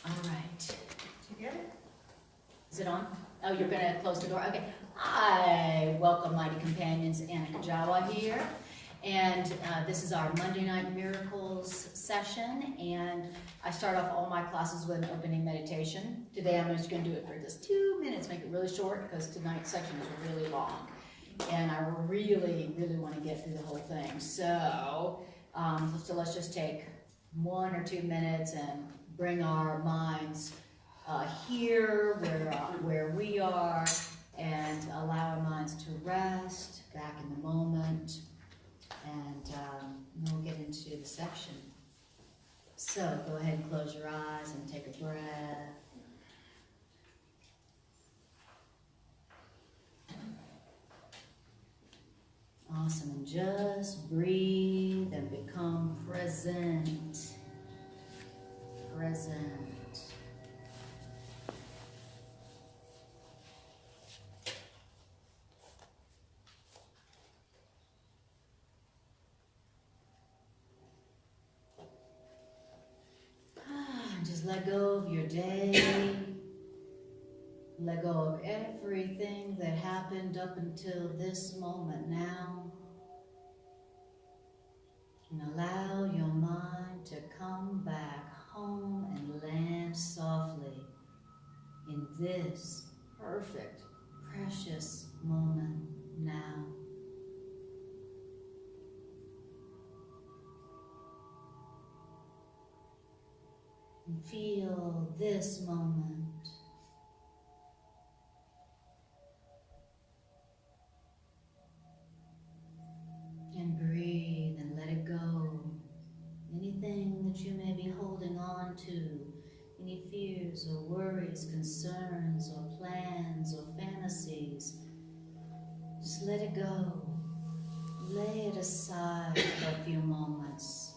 All right. Did you get it? Is it on? Oh, you're going to close the door? Okay. Hi, welcome, mighty companions. Anna Kujawa here. And this is our Monday Night Miracles session. And I start off all my classes with an opening meditation. Today I'm just going to do it for just 2 minutes, make it really short, because tonight's section is really long. And I really, really want to get through the whole thing. So let's just take 1 or 2 minutes and bring our minds here, where we are, and allow our minds to rest, back in the moment, and we'll get into the section. So go ahead and close your eyes and take a breath. Awesome, and just breathe and become present. Present. Just let go of your day. Let go of everything that happened up until this moment now. And allow your mind to come back home and land softly in this perfect, precious moment now. And feel this moment. And breathe and let it go. Anything that you may be holding on to, any fears or worries, concerns or plans or fantasies, just let it go. Lay it aside for a few moments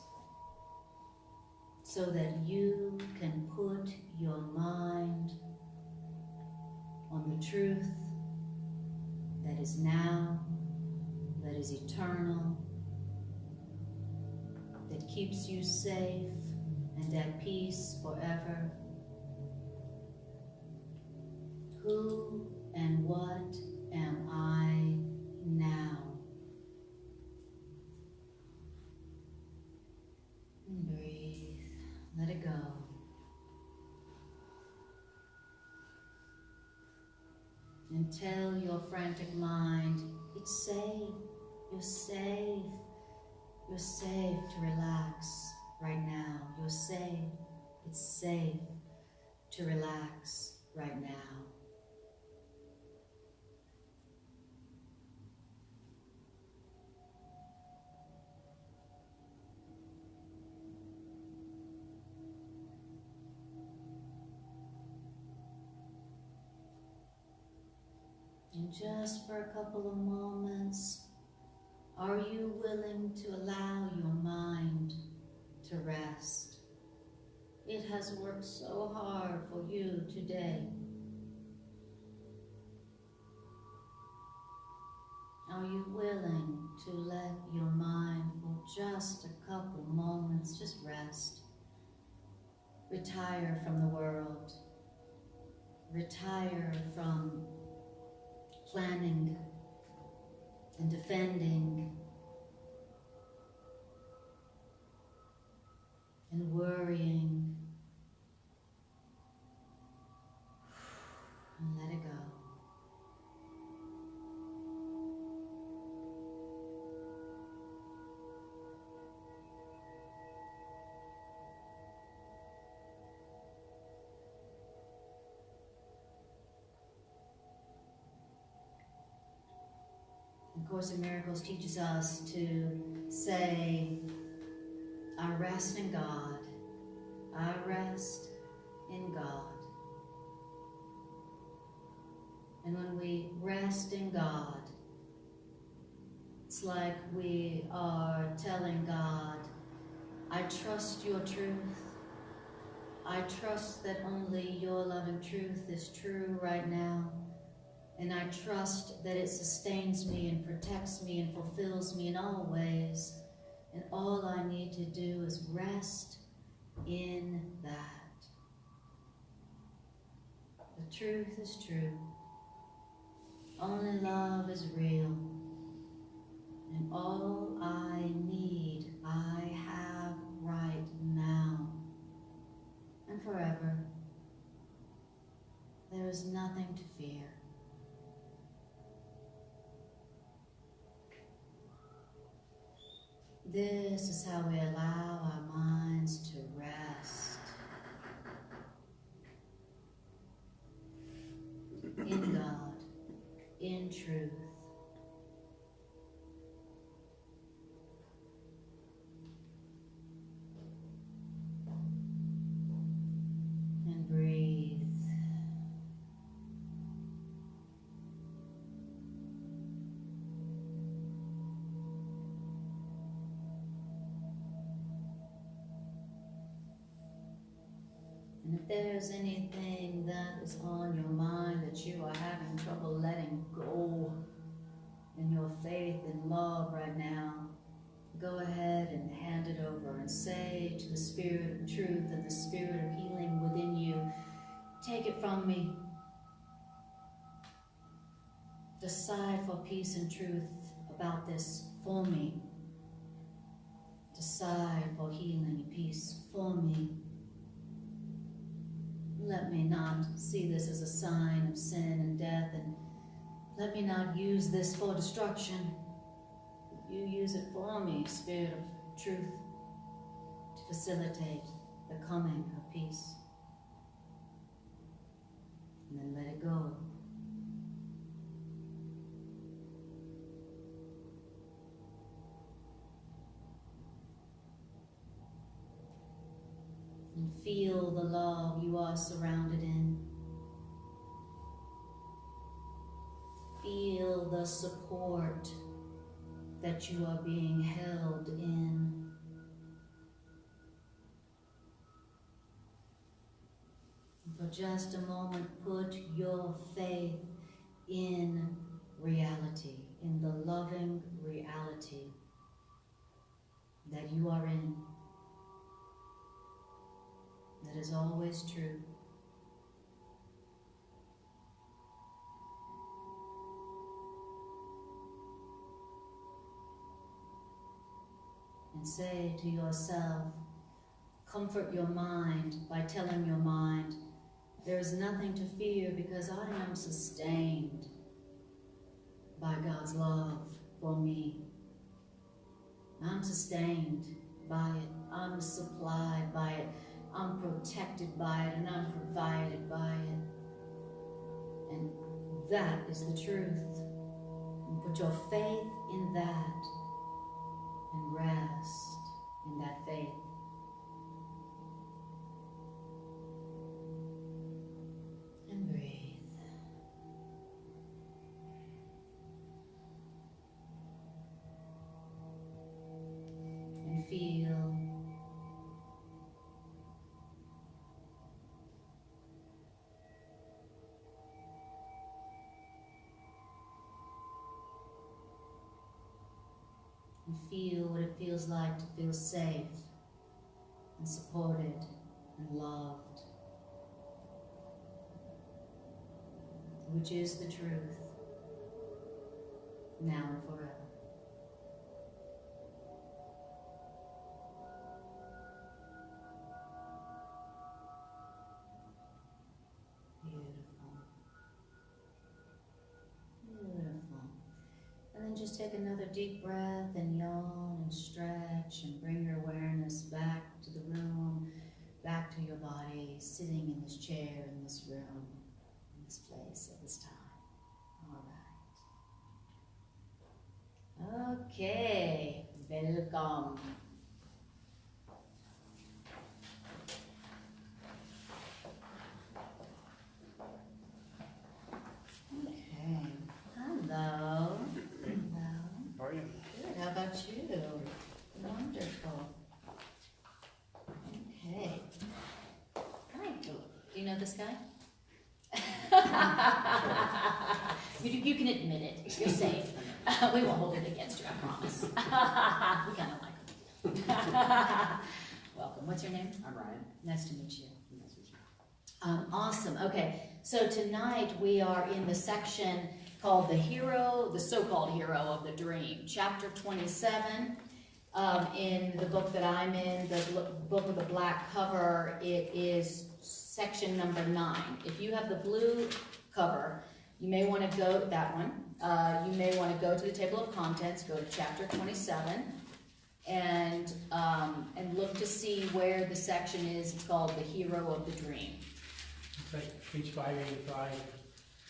so that you can put your mind on the truth that is now, that is eternal, that keeps you safe and at peace forever. Who and what am I now? And breathe. Let it go. And tell your frantic mind, it's safe. You're safe. You're safe to relax right now. You're safe. It's safe to relax right now. And just for a couple of moments, are you willing to allow your mind to rest? It has worked so hard for you today. Are you willing to let your mind for just a couple moments just rest? Retire from the world. Retire from planning and defending and worrying, and let it go. The Course in Miracles teaches us to say, I rest in God. I rest in God. And when we rest in God, it's like we are telling God, I trust your truth. I trust that only your love and truth is true right now. And I trust that it sustains me and protects me and fulfills me in all ways. And all I need to do is rest in that. truth is true. Only love is real. And all I need, I have right now and forever. There is nothing to fear. This is how we allow our minds to rest in God, in truth. And breathe. And if there's anything that is on your mind that you are having trouble letting go in your faith and love right now, go ahead and hand it over and say to the Spirit of truth and the Spirit of healing within you, take it from me. Decide for peace and truth about this for me. Decide for healing and peace for me. Let me not see this as a sign of sin and death, and let me not use this for destruction. You use it for me, Spirit of truth, to facilitate the coming of peace. And then let it go. And feel the love you are surrounded in. Feel the support that you are being held in. And for just a moment, put your faith in reality, in the loving reality that you are in. That is always true. And say to yourself, comfort your mind by telling your mind, there is nothing to fear because I am sustained by God's love for me. I'm sustained by it. I'm supplied by it. I'm protected by it, and I'm provided by it. And that is the truth. And put your faith in that and rest in that faith. And breathe. And feel. And feel what it feels like to feel safe and supported and loved, which is the truth, now and forever. Just take another deep breath and yawn and stretch and bring your awareness back to the room, back to your body, sitting in this chair, in this room, in this place at this time. All right. Okay, welcome. Okay, hello. How are you? Good, how about you? Wonderful. Okay. Hi. Do you know this guy? You can admit it. You're safe. We won't hold it against you, I promise. We kind of like him. Welcome. What's your name? I'm Ryan. Nice to meet you. Nice to meet you. Awesome. Okay, so tonight we are in the section called the so-called hero of the dream, chapter 27. In the book that I'm in, the book with the black cover, it is section number 9. If you have the blue cover, you may want to go that one. You may want to go to the table of contents, go to chapter 27, and look to see where the section is. It's called the hero of the dream. It's like page 585.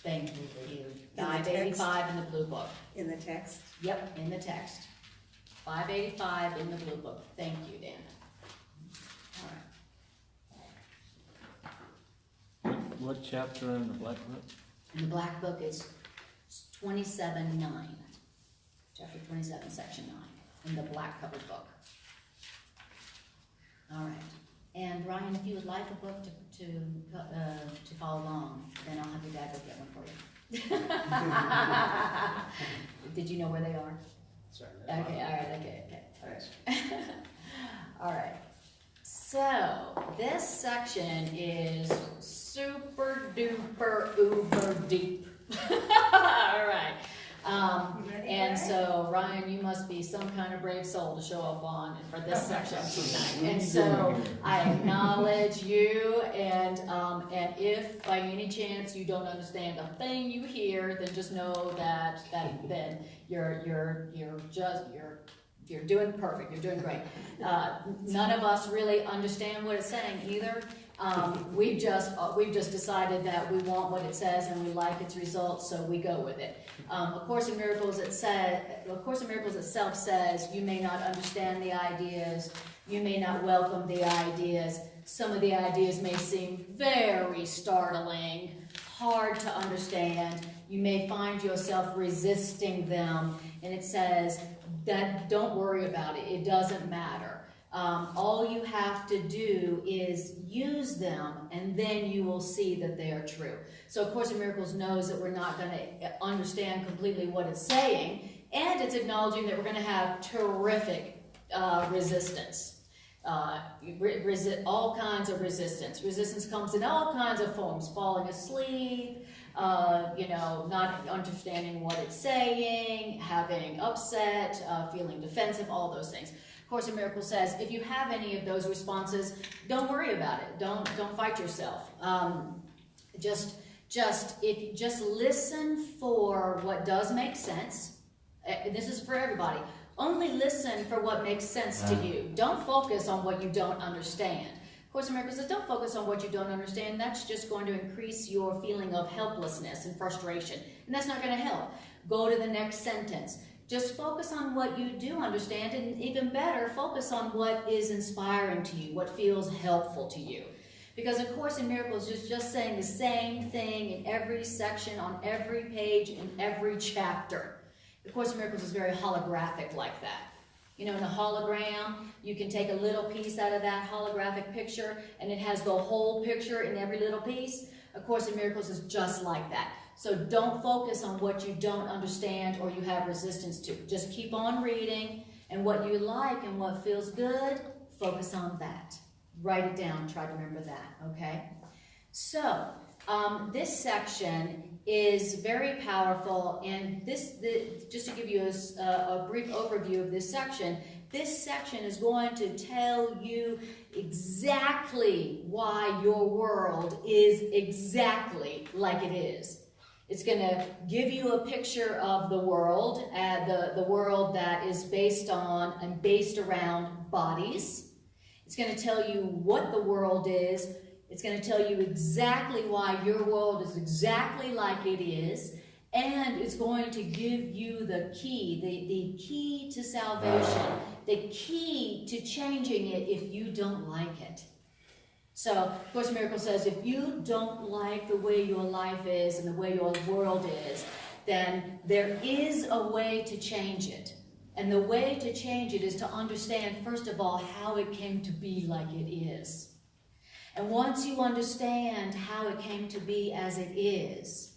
Thank you. the 585 in the blue book. In the text? Yep, in the text. 585 in the blue book. Thank you, Dan. All right. What chapter in the black book? In the black book, it's 27:9. Chapter 27, section 9, in the black covered book. All right. And Ryan, if you would like a book to follow along, then I'll have your dad go get one for you. Did you know where they are? Sorry. Okay, all right. All right. So, this section is super duper uber deep. All right. And so, Ryan, you must be some kind of brave soul to show up on for this section tonight. And so, I acknowledge you, and if by any chance you don't understand a thing you hear, then just know that then you're doing perfect. You're doing great. None of us really understand what it's saying either. We've just decided that we want what it says and we like its results, so we go with it. A Course in Miracles itself says you may not understand the ideas, you may not welcome the ideas. Some of the ideas may seem very startling, hard to understand. You may find yourself resisting them, and it says that don't worry about it. It doesn't matter. All you have to do is use them, and then you will see that they are true. So A Course in Miracles knows that we're not going to understand completely what it's saying, and it's acknowledging that we're going to have terrific resistance. All kinds of resistance. Resistance comes in all kinds of forms. Falling asleep, not understanding what it's saying, having upset, feeling defensive, all those things. Course in Miracles says, if you have any of those responses, don't worry about it. Don't fight yourself. Just listen for what does make sense. This is for everybody. Only listen for what makes sense to you. Don't focus on what you don't understand. Course in Miracles says, don't focus on what you don't understand. That's just going to increase your feeling of helplessness and frustration, and that's not going to help. Go to the next sentence. Just focus on what you do understand, and even better, focus on what is inspiring to you, what feels helpful to you. Because A Course in Miracles is just saying the same thing in every section, on every page, in every chapter. A Course in Miracles is very holographic like that. You know, in a hologram, you can take a little piece out of that holographic picture, and it has the whole picture in every little piece. A Course in Miracles is just like that. So don't focus on what you don't understand or you have resistance to. Just keep on reading, and what you like and what feels good, focus on that. Write it down. Try to remember that, okay? So, this section is very powerful, and just to give you a brief overview of this section is going to tell you exactly why your world is exactly like it is. It's going to give you a picture of the world, the world that is based on and based around bodies. It's going to tell you what the world is. It's going to tell you exactly why your world is exactly like it is. And it's going to give you the key to salvation, the key to changing it if you don't like it. So, Course in Miracles says, if you don't like the way your life is and the way your world is, then there is a way to change it. And the way to change it is to understand, first of all, how it came to be like it is. And once you understand how it came to be as it is,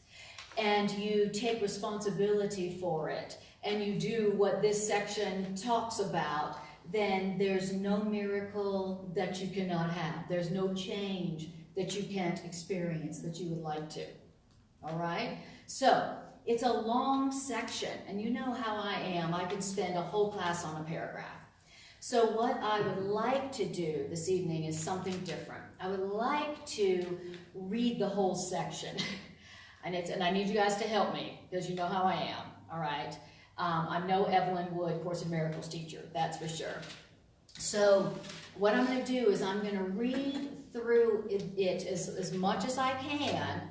and you take responsibility for it, and you do what this section talks about, then there's no miracle that you cannot have. There's no change that you can't experience that you would like to. All right? So, it's a long section, and you know how I am. I can spend a whole class on a paragraph. So what I would like to do this evening is something different. I would like to read the whole section. And I need you guys to help me, because you know how I am, all right? I'm no Evelyn Wood Course in Miracles teacher, that's for sure. So what I'm going to do is I'm going to read through it as much as I can,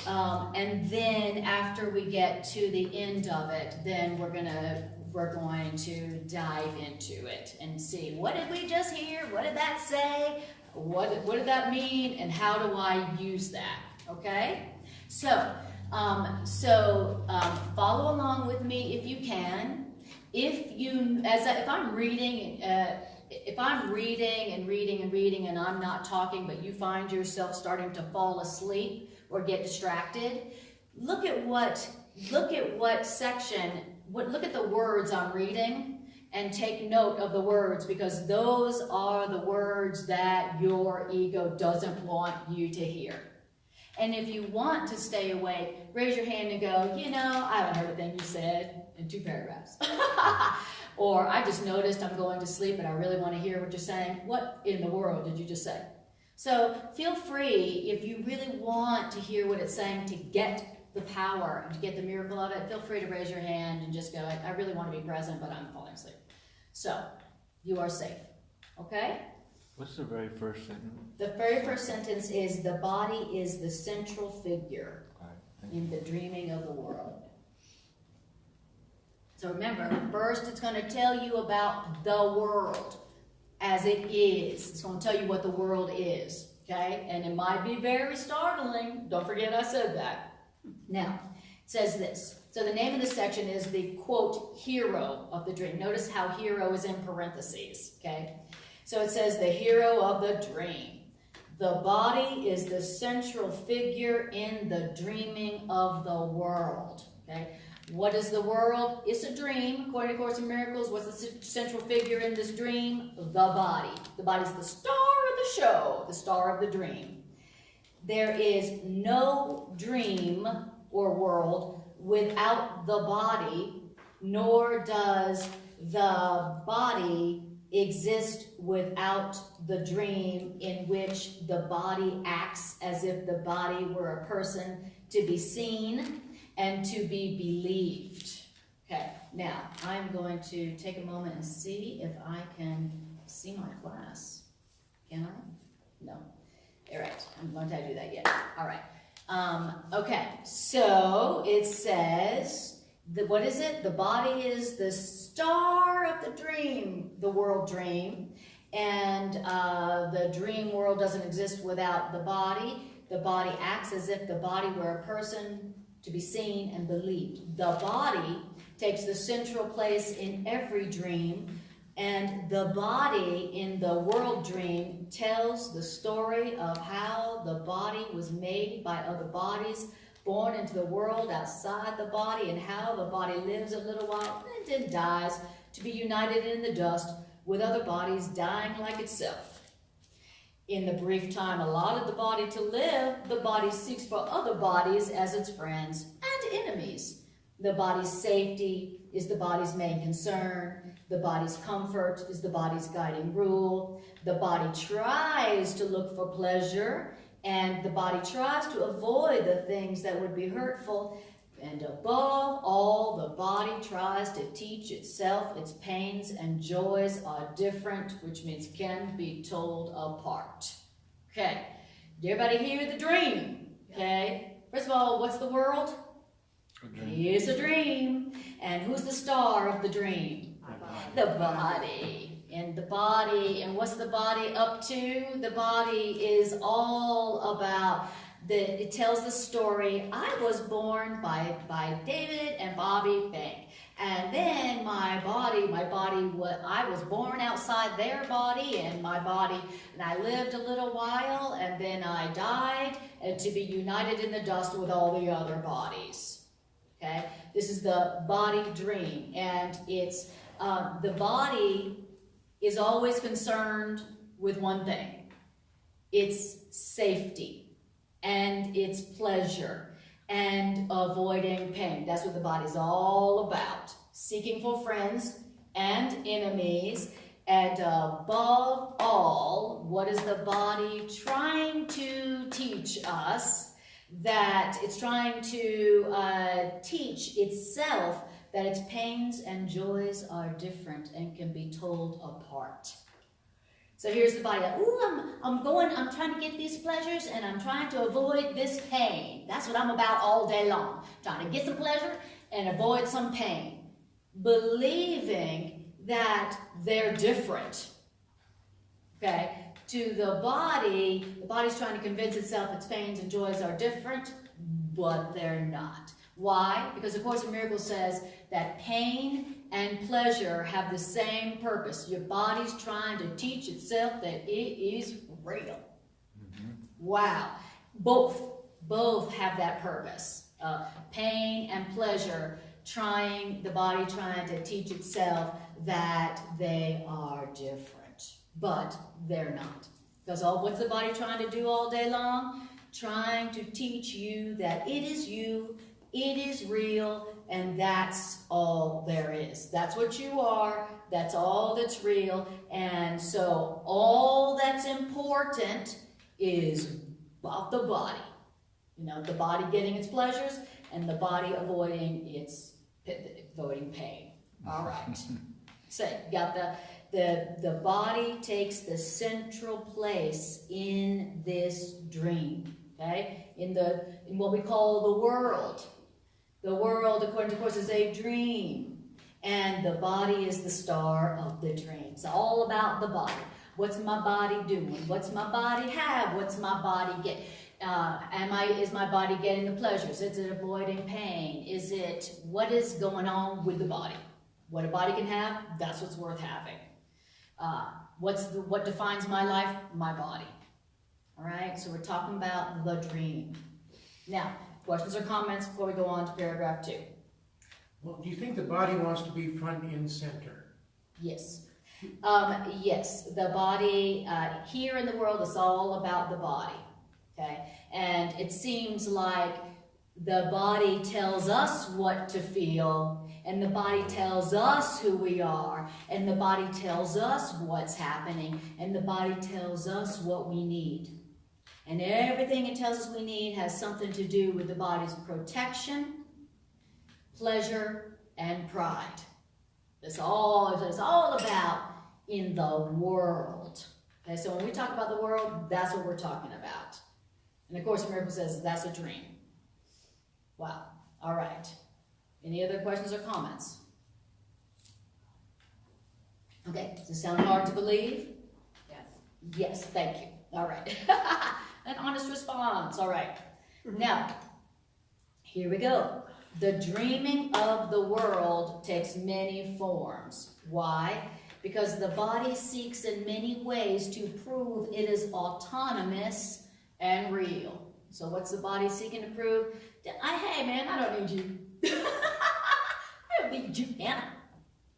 and then after we get to the end of it, then we're going to dive into it and see, what did we just hear? What did that say? What did that mean? And how do I use that? Okay? So follow along with me if you can. If I'm reading and reading and I'm not talking, but you find yourself starting to fall asleep or get distracted, look at what section. Look at the words I'm reading and take note of the words, because those are the words that your ego doesn't want you to hear. And if you want to stay awake, raise your hand and go, I haven't heard a thing you said in 2 paragraphs. Or I just noticed I'm going to sleep and I really want to hear what you're saying. What in the world did you just say? So feel free, if you really want to hear what it's saying to get the power and to get the miracle of it, feel free to raise your hand and just go, I really want to be present, but I'm falling asleep. So, you are safe. Okay? What's the very first sentence? The very first sentence is, the body is the central figure in the dreaming of the world. So remember, first it's going to tell you about the world as it is. It's going to tell you what the world is. Okay? And it might be very startling. Don't forget I said that. Now, it says this. So the name of the section is the, quote, hero of the dream. Notice how hero is in parentheses, okay? So it says the hero of the dream. The body is the central figure in the dreaming of the world, okay? What is the world? It's a dream. According to Course in Miracles, what's the central figure in this dream? The body. The body's the star of the show, the star of the dream. There is no dream or world without the body, nor does the body exist without the dream, in which the body acts as if the body were a person to be seen and to be believed. Okay, now I'm going to take a moment and see if I can see my class. Can I? No. All right, I'm going to do that yet. All right. Okay, so it says, what is it? The body is the star of the dream, the world dream, and the dream world doesn't exist without the body. The body acts as if the body were a person to be seen and believed. The body takes the central place in every dream, and the body in the world dream tells the story of how the body was made by other bodies, born into the world outside the body, and how the body lives a little while and then dies to be united in the dust with other bodies, dying like itself. In the brief time allotted the body to live, the body seeks for other bodies as its friends and enemies. The body's safety is the body's main concern. The body's comfort is the body's guiding rule. The body tries to look for pleasure, and the body tries to avoid the things that would be hurtful. And above all, the body tries to teach itself its pains and joys are different, which means can be told apart. Okay, did everybody hear the dream? Okay, first of all, what's the world? It's a dream. And who's the star of the dream? The body. And the body, and what's the body up to? The body is all about, it tells the story, I was born by David and Bobby Fink. And then I was born outside their body, and I lived a little while, and then I died, and to be united in the dust with all the other bodies. Okay, this is the body dream, and it's the body is always concerned with one thing. It's safety and it's pleasure and avoiding pain. That's what the body's all about. Seeking for friends and enemies. And above all, what is the body trying to teach us? That it's trying to teach itself that its pains and joys are different and can be told apart. So here's the body, like, ooh, I'm trying to get these pleasures and I'm trying to avoid this pain. That's what I'm about all day long. Trying to get some pleasure and avoid some pain. Believing that they're different, okay? To the body's trying to convince itself its pains and joys are different, but they're not. Why? Because the Course in Miracles says that pain and pleasure have the same purpose. Your body's trying to teach itself that it is real. Mm-hmm. Wow. Both have that purpose. Pain and pleasure, the body trying to teach itself that they are different, but they're not. Because what's the body trying to do all day long? Trying to teach you that it is you, it is real, and that's all there is. That's what you are, that's all that's real, and so all that's important is about the body. You know, the body getting its pleasures and the body avoiding pain. All right. So got the body takes the central place in this dream, okay? In what we call the world. The world, according to Course, is a dream, and the body is the star of the dream. It's all about the body. What's my body doing? What's my body have? What's my body get? Is my body getting the pleasures? Is it avoiding pain? What is going on with the body? What a body can have, that's what's worth having. What defines my life? My body. All right, so we're talking about the dream. Now, questions or comments before we go on to paragraph 2? Well, do you think the body wants to be front and center? Yes. Yes, the body, here in the world, is all about the body. Okay, and it seems like the body tells us what to feel, and the body tells us who we are, and the body tells us what's happening, and the body tells us what we need. And everything it tells us we need has something to do with the body's protection, pleasure, and pride. That's all it's all about in the world. Okay, so when we talk about the world, that's what we're talking about. And of course, Miracle says that's a dream. Wow. All right. Any other questions or comments? Okay. Does this sound hard to believe? Yes. Yes. Thank you. All right. An honest response. All right. Now, here we go. The dreaming of the world takes many forms. Why? Because the body seeks in many ways to prove it is autonomous and real. So what's the body seeking to prove? Hey man, I don't need you. I don't need you, Anna.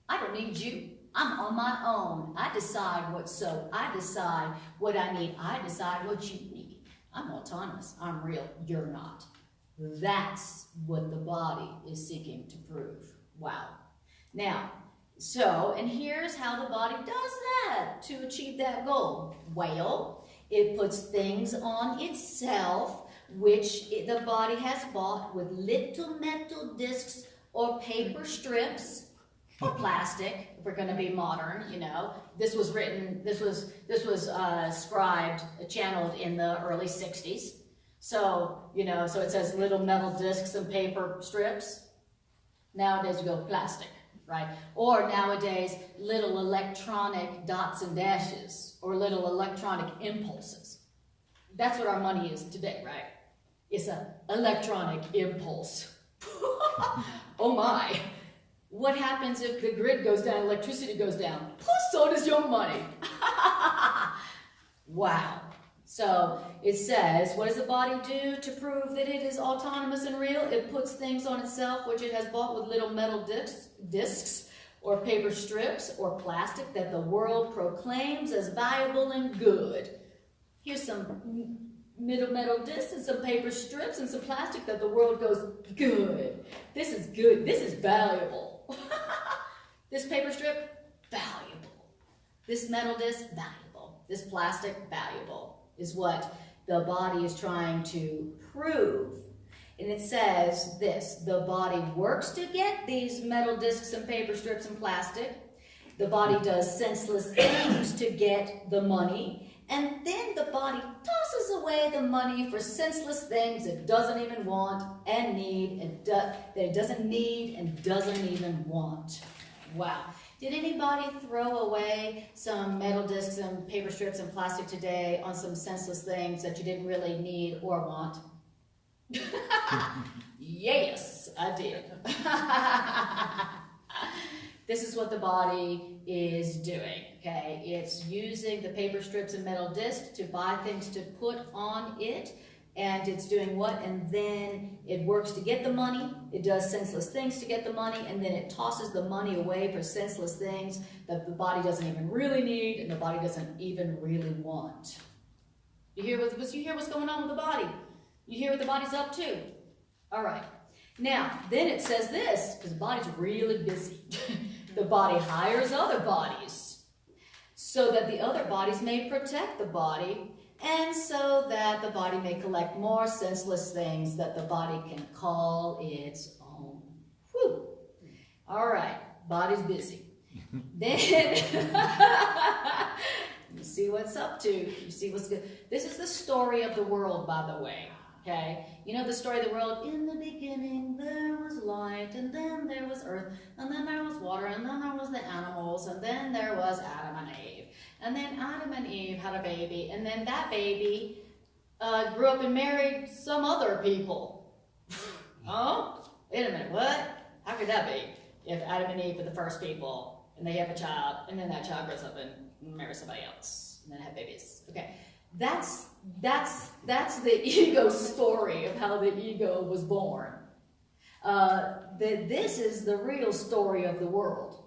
I don't need you. I'm on my own. I decide what's so. I decide what I need. I decide what you need. I'm autonomous. I'm real. You're not. That's what the body is seeking to prove. Wow. Now, and here's how the body does that to achieve that goal. Well, it puts things on itself which the body has bought with little metal discs or paper strips or plastic, if we're going to be modern, you know. This was channeled in the early 60s. So, you know, so it says little metal discs and paper strips. Nowadays we go plastic, right? Or nowadays, little electronic dots and dashes or little electronic impulses. That's what our money is today, right? It's an electronic impulse. Oh my. What happens if the grid goes down, electricity goes down? So does your money. Wow. So it says, what does the body do to prove that it is autonomous and real? It puts things on itself which it has bought with little metal discs or paper strips or plastic that the world proclaims as valuable and good. Here's some metal discs and some paper strips and some plastic that the world goes, good. This is good. This is valuable. This paper strip, valuable. This metal disc, valuable. This plastic, valuable, is what the body is trying to prove. And it says this: the body works to get these metal discs and paper strips and plastic. The body does senseless things to get the money. And then the body tosses away the money for senseless things it doesn't even want and need, and that it doesn't need and doesn't even want. Wow. Did anybody throw away some metal discs and paper strips and plastic today on some senseless things that you didn't really need or want? Yes, I did. This is what the body is doing, okay? It's using the paper strips and metal discs to buy things to put on it, and it's doing what? And then it works to get the money, it does senseless things to get the money, and then it tosses the money away for senseless things that the body doesn't even really need and the body doesn't even really want. You hear what's going on with the body? You hear what the body's up to? All right. Now, then it says this, because the body's really busy. The body hires other bodies so that the other bodies may protect the body, and so that the body may collect more senseless things that the body can call its own. Whew. All right, body's busy. Then you see what's up to. You see what's good. This is the story of the world, by the way. Okay, you know the story of the world? In the beginning there was light, and then there was earth, and then there was water, and then there was the animals, and then there was Adam and Eve. And then Adam and Eve had a baby, and then that baby grew up and married some other people. Oh, wait a minute, what? How could that be? If Adam and Eve were the first people, and they have a child, and then that child grows up and marries somebody else, and then have babies. Okay. That's the ego story of how the ego was born. This is the real story of the world.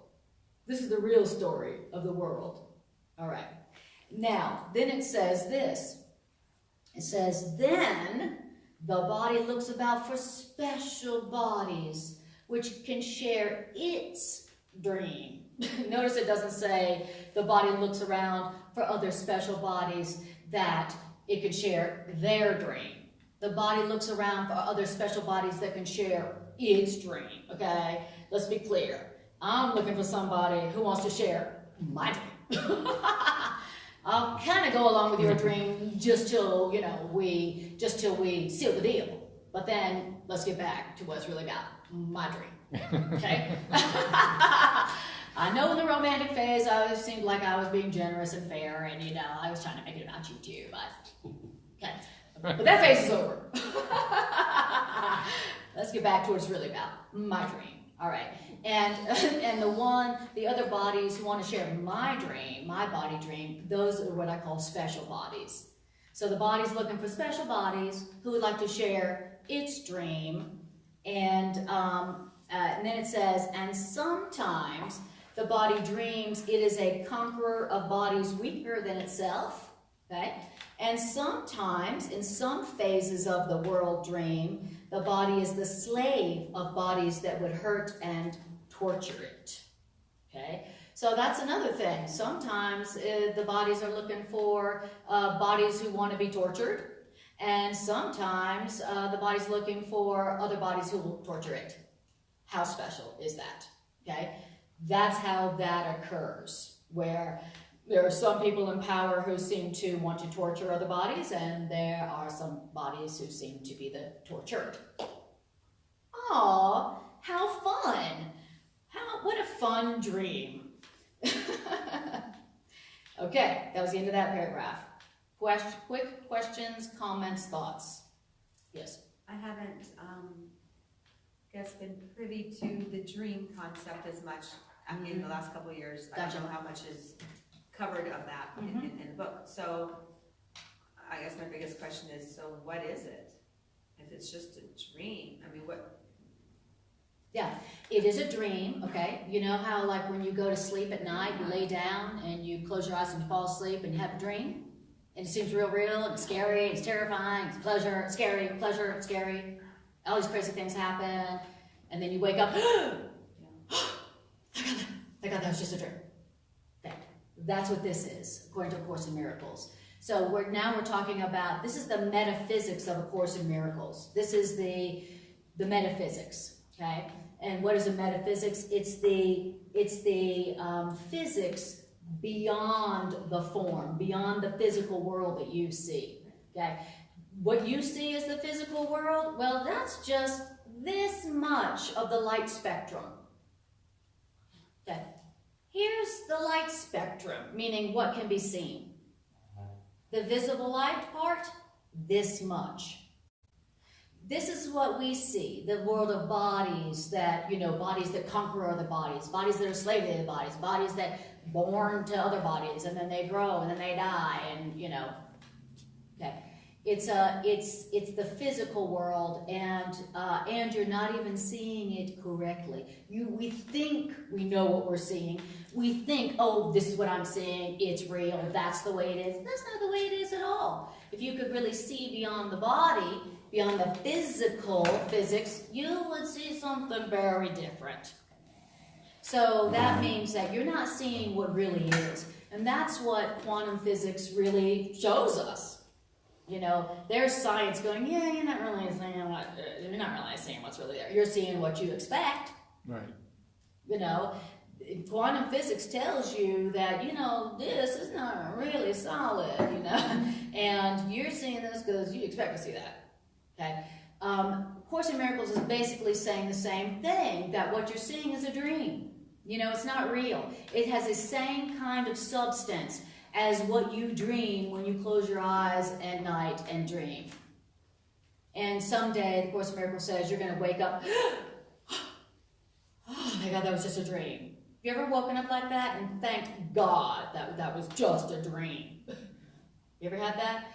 This is the real story of the world. All right. Now, then it says this. It says, then the body looks about for special bodies which can share its dream. Notice it doesn't say the body looks around for other special bodies that it can share their dream. The body looks around for other special bodies that can share its dream, okay? Let's be clear. I'm looking for somebody who wants to share my dream. I'll kind of go along with your dream just till, we seal the deal. But then let's get back to what it's really about, my dream, okay? I know in the romantic phase, it seemed like I was being generous and fair, and I was trying to make it about you too, but okay. But that phase is over. Let's get back to what it's really about, my dream. All right, and the other bodies who want to share my dream, my body dream, those are what I call special bodies. So the body's looking for special bodies who would like to share its dream, and then it says, and sometimes the body dreams it is a conqueror of bodies weaker than itself, okay? And sometimes, in some phases of the world dream, the body is the slave of bodies that would hurt and torture it, okay? So that's another thing. Sometimes the bodies are looking for bodies who want to be tortured, and sometimes the body's looking for other bodies who will torture it. How special is that, okay? That's how that occurs, where there are some people in power who seem to want to torture other bodies, and there are some bodies who seem to be the tortured. Aw, how fun! What a fun dream. Okay, that was the end of that paragraph. Quick questions, comments, thoughts? Yes? I haven't, been privy to the dream concept as much in the last couple of years. Gotcha. I don't know how much is covered of that in the book. So I guess my biggest question is, so what is it? If it's just a dream, I mean, what? Yeah, it is a dream, okay? You know how like when you go to sleep at night, you lay down and you close your eyes and you fall asleep and you have a dream? And it seems real and it's scary, it's terrifying, it's pleasure, it's scary. All these crazy things happen. And then you wake up, thank God that was just a dream. That's what this is, according to A Course in Miracles. So we're talking about, this is the metaphysics of A Course in Miracles. This is the metaphysics, okay? And what is a metaphysics? It's the physics beyond the form, beyond the physical world that you see, okay? What you see as the physical world, well, that's just this much of the light spectrum, okay? Here's the light spectrum, meaning what can be seen. The visible light part, this much. This is what we see, the world of bodies that, bodies that conquer other bodies that are slave to other bodies that born to other bodies, and then they grow, and then they die, and, okay. It's the physical world, and you're not even seeing it correctly. We think we know what we're seeing. We think, oh, this is what I'm seeing. It's real. That's the way it is. That's not the way it is at all. If you could really see beyond the body, beyond the physical physics, you would see something very different. So that means that you're not seeing what really is, and that's what quantum physics really shows us. There's science going, yeah, you're not really seeing what's really there. You're seeing what you expect. Right. Quantum physics tells you that, this is not really solid, and you're seeing this because you expect to see that, okay? Course in Miracles is basically saying the same thing, that what you're seeing is a dream. It's not real. It has the same kind of substance as what you dream when you close your eyes at night and dream. And someday, the Course in Miracles says, you're going to wake up, oh my God, that was just a dream. Have you ever woken up like that and thanked God that was just a dream? You ever had that?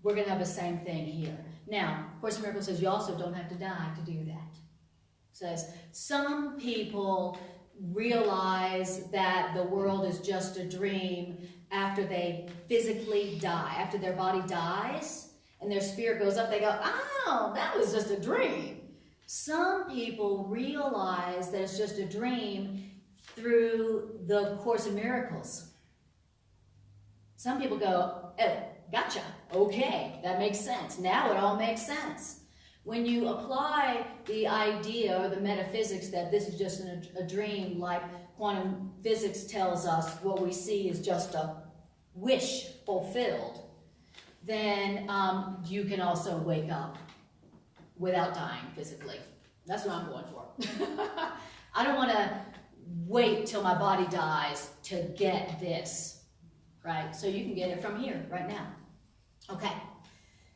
We're going to have the same thing here. Now, Course in Miracles says you also don't have to die to do that. It says some people realize that the world is just a dream after they physically die, after their body dies and their spirit goes up, they go, oh, that was just a dream. Some people realize that it's just a dream through the Course in Miracles. Some people go, oh, gotcha, okay, that makes sense. Now it all makes sense. When you apply the idea or the metaphysics that this is just a dream, like quantum physics tells us what we see is just a wish fulfilled, then you can also wake up without dying physically. That's what I'm going for. I don't want to wait till my body dies to get this, right? So you can get it from here, right now. Okay.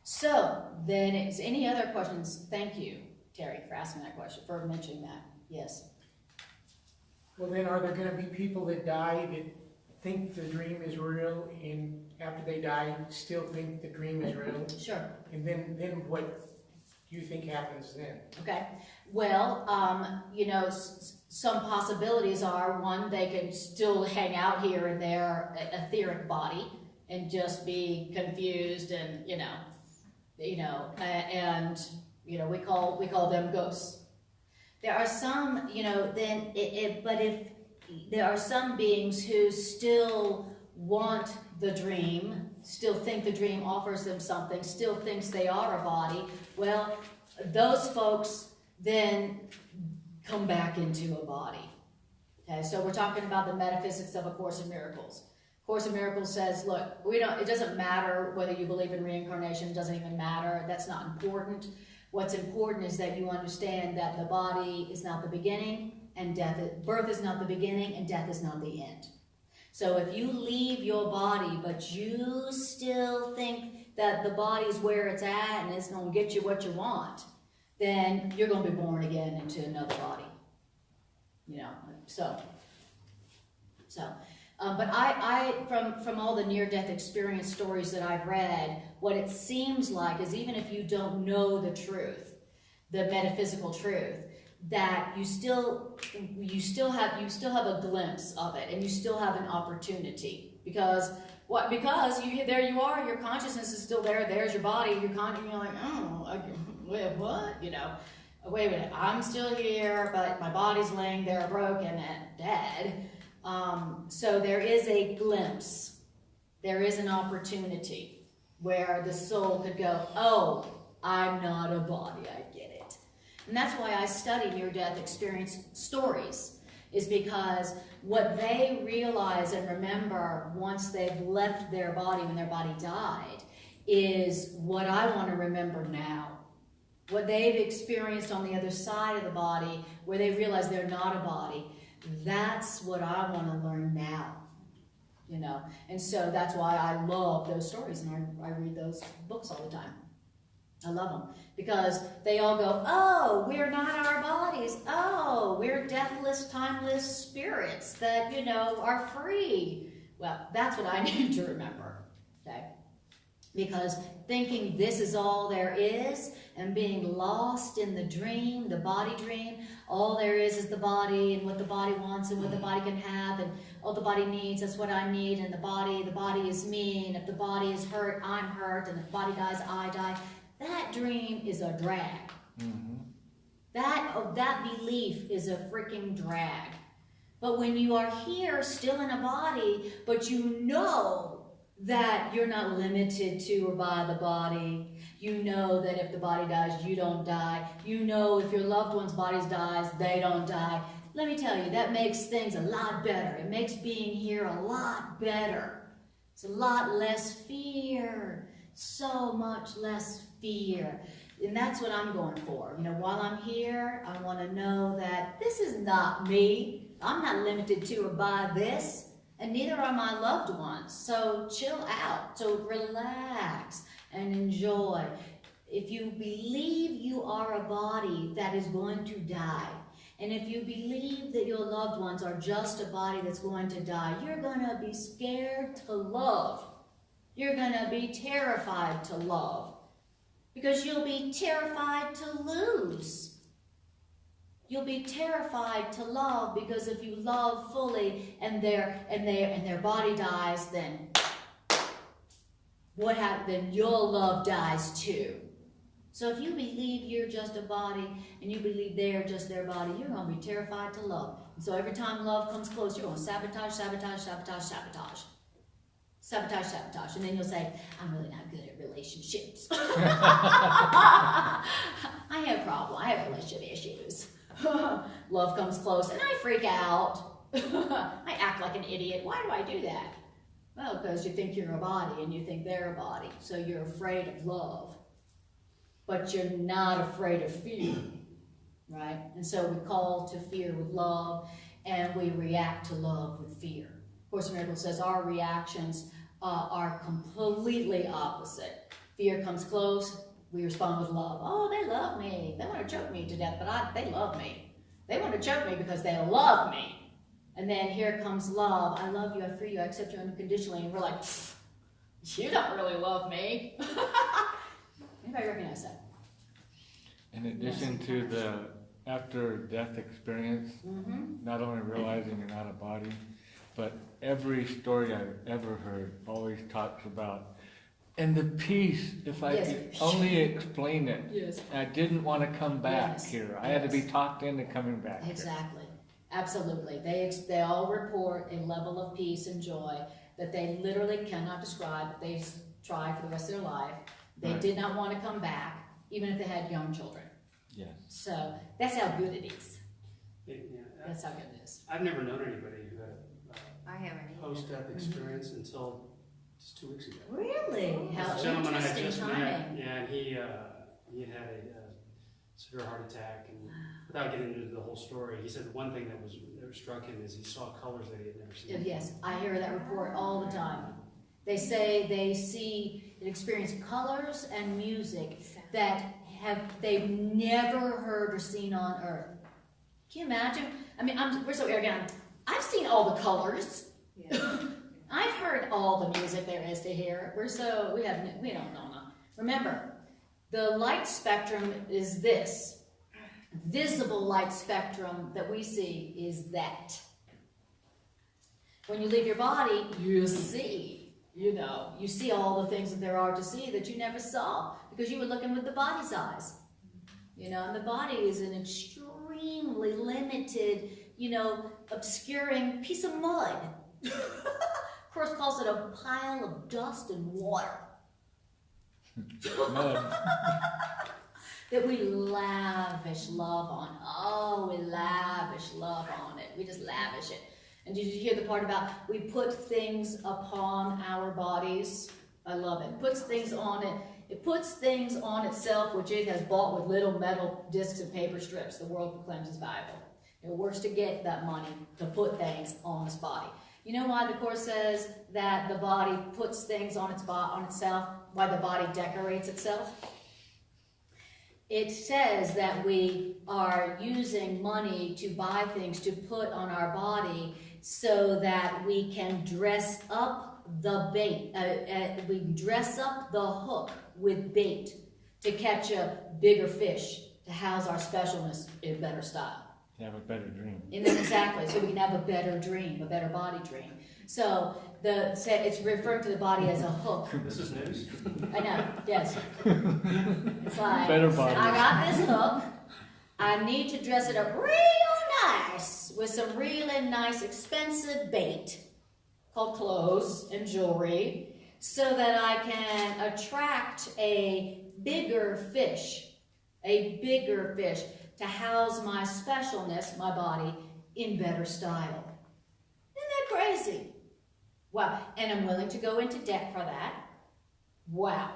So, then, is any other questions? Thank you, Terry, for asking that question, for mentioning that. Yes. Well, then, are there going to be people that die that think the dream is real, and after they die, still think the dream is real? Sure. And then what do you think happens then? Okay. Well, some possibilities are, one, they could still hang out here in their etheric body and just be confused and, we call them ghosts. There are some, but if there are some beings who still want the dream, still think the dream offers them something, still thinks they are a body, well, those folks then come back into a body. Okay, so we're talking about the metaphysics of A Course in Miracles. Course in Miracles says, look, it doesn't matter whether you believe in reincarnation, it doesn't even matter, that's not important. What's important is that you understand that the body is not the beginning, and birth is not the beginning, and death is not the end. So if you leave your body, but you still think that the body's where it's at and it's going to get you what you want, then you're going to be born again into another body. But from all the near-death experience stories that I've read, what it seems like is even if you don't know the truth, the metaphysical truth, that you still have a glimpse of it, and you still have an opportunity, because there you are, your consciousness is still there. There's your body, you're like, oh, wait, what? Wait a minute, I'm still here, but my body's laying there broken and dead. So there is a glimpse, there is an opportunity where the soul could go, oh, I'm not a body, I get it. And that's why I study near-death experience stories, is because what they realize and remember once they've left their body, when their body died, is what I want to remember now. What they've experienced on the other side of the body, where they realize they're not a body, that's what I want to learn now. And so that's why I love those stories, and I read those books all the time. I love them, because they all go, oh, we're not our bodies. Oh, we're deathless, timeless spirits that, are free. Well, that's what I need to remember, okay? Because thinking this is all there is, and being lost in the dream, the body dream, all there is the body, and what the body wants, and what the body can have, and all the body needs, that's what I need, and the body is me, and if the body is hurt, I'm hurt, and if the body dies, I die. That dream is a drag. Mm-hmm. That belief is a freaking drag. But when you are here, still in a body, but you know that you're not limited to or by the body. You know that if the body dies, you don't die. You know if your loved one's body dies, they don't die. Let me tell you, that makes things a lot better. It makes being here a lot better. It's a lot less fear. So much less fear. And that's what I'm going for. While I'm here, I want to know that this is not me. I'm not limited to or by this, and neither are my loved ones. So chill out. So relax and enjoy. If you believe you are a body that is going to die, and if you believe that your loved ones are just a body that's going to die, you're going to be scared to love. You're going to be terrified to love, because you'll be terrified to lose. You'll be terrified to love, because if you love fully and their body dies, then what happens? Then your love dies too. So if you believe you're just a body and you believe they're just their body, you're going to be terrified to love. And so every time love comes close, you're going to sabotage, sabotage, sabotage, sabotage. Sabotage, sabotage. And then you'll say, I'm really not good at relationships. I have problems. I have relationship issues. Love comes close and I freak out. I act like an idiot. Why do I do that? Well, because you think you're a body and you think they're a body. So you're afraid of love. But you're not afraid of fear. Right? And so we call to fear with love, and we react to love with fear. Course in Miracles says our reactions are completely opposite. Fear comes close, we respond with love. Oh, they love me. They want to choke me to death, but they love me. They want to choke me because they love me. And then here comes love. I love you, I free you, I accept you unconditionally. And we're like, you don't really love me. Anybody recognize that? In addition to the after-death experience, not only realizing you're not a body, but every story I've ever heard always talks about, and the peace, if I could only explain it. Yes. I didn't want to come back here. I had to be talked into coming back Exactly. Absolutely. They all report a level of peace and joy that they literally cannot describe. They try for the rest of their life. They did not want to come back, even if they had young children. Yes. So that's how good it is. Yeah, That's how good it is. I've never known anybody who had I haven't. post-death experience until just 2 weeks ago. Really? How This gentleman I had interesting just timing. met, yeah, and he had a severe heart attack, and without getting into the whole story, he said the one thing that struck him is he saw colors that he had never seen. Yes, I hear that report all the time. They say they see and experience colors and music that they've never heard or seen on Earth. Can you imagine? I mean, we're so arrogant. I've seen all the colors. Yeah. I've heard all the music there is to hear. We don't know. Remember, the light spectrum is this. visible light spectrum that we see is that. When you leave your body, you see, you see all the things that there are to see that you never saw because you were looking with the body's eyes. And the body is an extremely limited, obscuring piece of mud. Of course, calls it a pile of dust and water. Mud. That we lavish love on. Oh, we lavish love on it. We just lavish it. And did you hear the part about we put things upon our bodies? I love it. Puts things on it. It puts things on itself which it has bought with little metal discs and paper strips the world proclaims is valuable. It works to get that money to put things on its body. You know why the Course says that the body puts things on itself? Why the body decorates itself? It says that we are using money to buy things to put on our body so that we can dress up the bait. We dress up the hook with bait to catch a bigger fish to house our specialness in better style. To have a better dream. Exactly, so we can have a better dream, a better body dream. So it's referring to the body as a hook. This is news. I know, yes. It's like, Better body. I got this hook. I need to dress it up real nice with some really nice expensive bait called clothes and jewelry so that I can attract a bigger fish to house my specialness, my body, in better style. Isn't that crazy? Wow. And I'm willing to go into debt for that. Wow.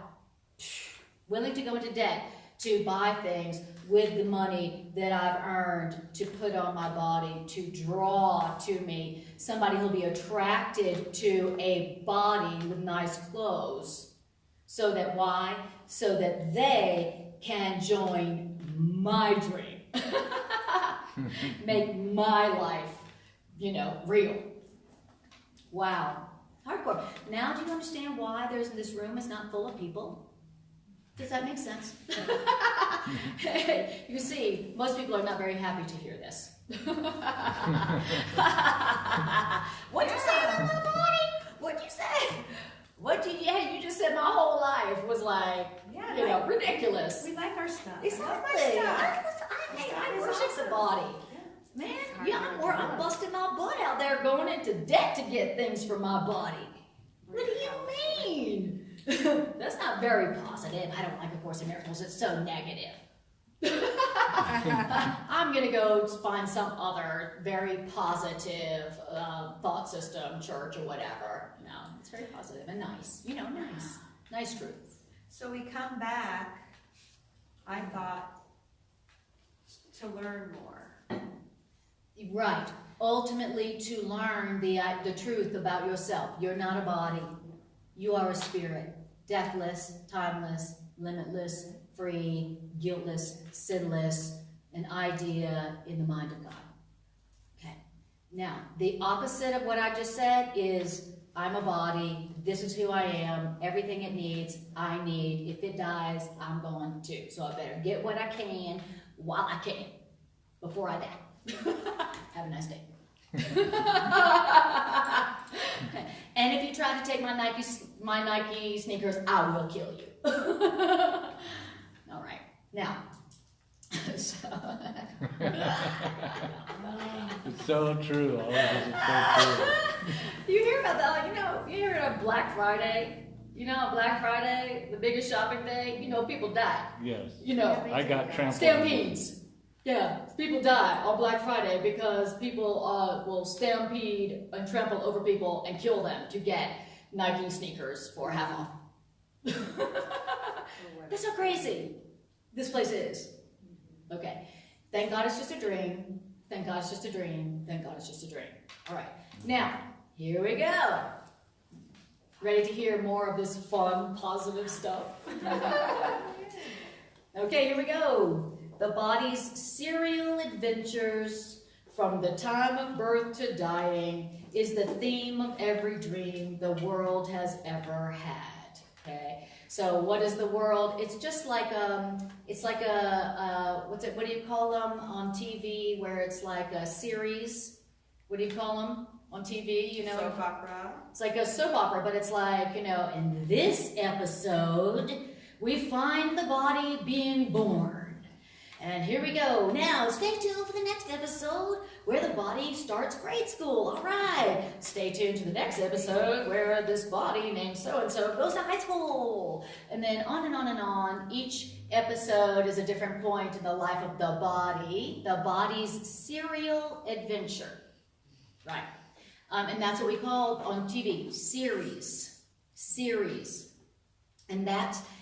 Willing to go into debt to buy things with the money that I've earned to put on my body, to draw to me somebody who'll be attracted to a body with nice clothes. So that why? So that they can join my dream. Make my life, real. Wow. Hardcore. Now do you understand why this room is not full of people? Does that make sense? You see, most people are not very happy to hear this. What'd you say about my body? What'd you say? You just said my whole life was like, ridiculous. We like our stuff. Exactly. I worship the body. Man, I'm busting my butt out there going into debt to get things for my body. What do you mean? That's not very positive. I don't like A Course in Miracles. It's so negative. I'm going to go find some other very positive thought system, church, or whatever. No, it's very positive and nice. Nice. Nice truth. So we come back, I thought, to learn more. Right. Ultimately, to learn the truth about yourself. You're not a body. You are a spirit. Deathless, timeless, limitless, free, guiltless, sinless, an idea in the mind of God. Okay. Now, the opposite of what I just said is I'm a body. This is who I am. Everything it needs, I need. If it dies, I'm going to. So I better get what I can while I can before I die. Have a nice day. And if you try to take my Nike sneakers, I will kill you. All right. Now, It's so true. All of this is so true. you hear about that? You hear about Black Friday. Black Friday, the biggest shopping day. People die. Yes. I got trampled. Stampedes. Yeah, people die on Black Friday because people will stampede and trample over people and kill them to get Nike sneakers for half off. That's so crazy. This place is. Okay. Thank God it's just a dream. Thank God it's just a dream. Thank God it's just a dream. All right. Now, here we go. Ready to hear more of this fun, positive stuff? Okay, here we go. The body's serial adventures from the time of birth to dying is the theme of every dream the world has ever had. Okay? So what is the world? It's just like it's like a what do you call them on TV where it's like a series? What do you call them on TV? You know, Soap opera. it's like a soap opera, but it's like, you know, in this episode we find the body being born. And here we go. Now, stay tuned for the next episode where the body starts grade school. All right. Stay tuned to the next episode where this body named so-and-so goes to high school. And then on and on and on. Each episode is a different point in the life of the body's serial adventure. Right. And that's what we call on TV, series.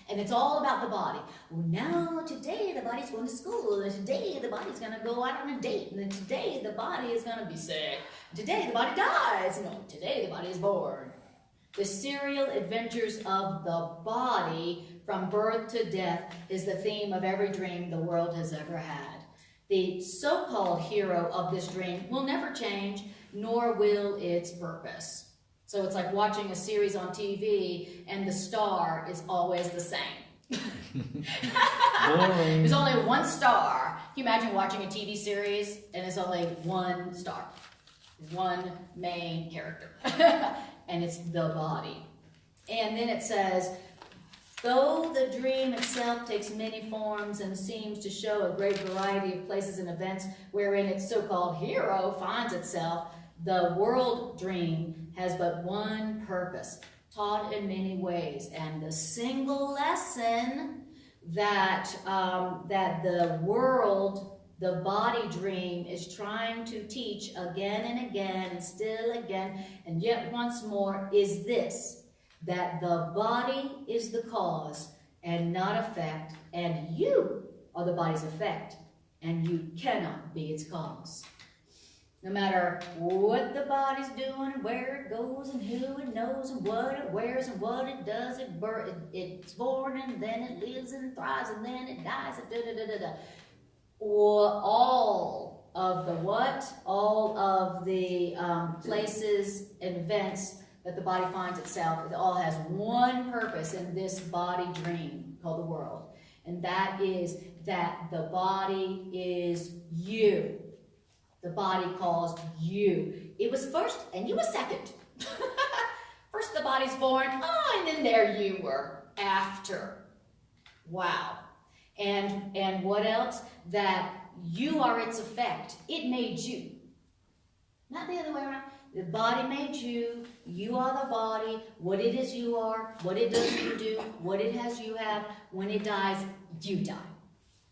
And it's all about the body. Well, now, today the body's going to school, and today the body's going to go out on a date, and then today the body is going to be sick, and today the body dies, today the body is born. The serial adventures of the body from birth to death is the theme of every dream the world has ever had. The so-called hero of this dream will never change, nor will its purpose. So it's like watching a series on TV and the star is always the same. There's only one star. Can you imagine watching a TV series and there's only one star? One main character. And it's the body. And then it says, though the dream itself takes many forms and seems to show a great variety of places and events wherein its so-called hero finds itself, the world dream has but one purpose, taught in many ways, and the single lesson that the body dream is trying to teach again and again and still again and yet once more is this, that the body is the cause and not effect, and you are the body's effect, and you cannot be its cause. No matter what the body's doing, where it goes, and who it knows, and what it wears, and what it does, it's born, and then it lives and thrives, and then it dies, Or all of the what? All of the places and events that the body finds itself, it all has one purpose in this body dream called the world. And that is that the body is you. The body calls you. It was first, and you were second. First the body's born, and then there you were after. Wow. And what else? That you are its effect. It made you. Not the other way around. The body made you. You are the body. What it is you are. What it does you do. What it has you have. When it dies, you die.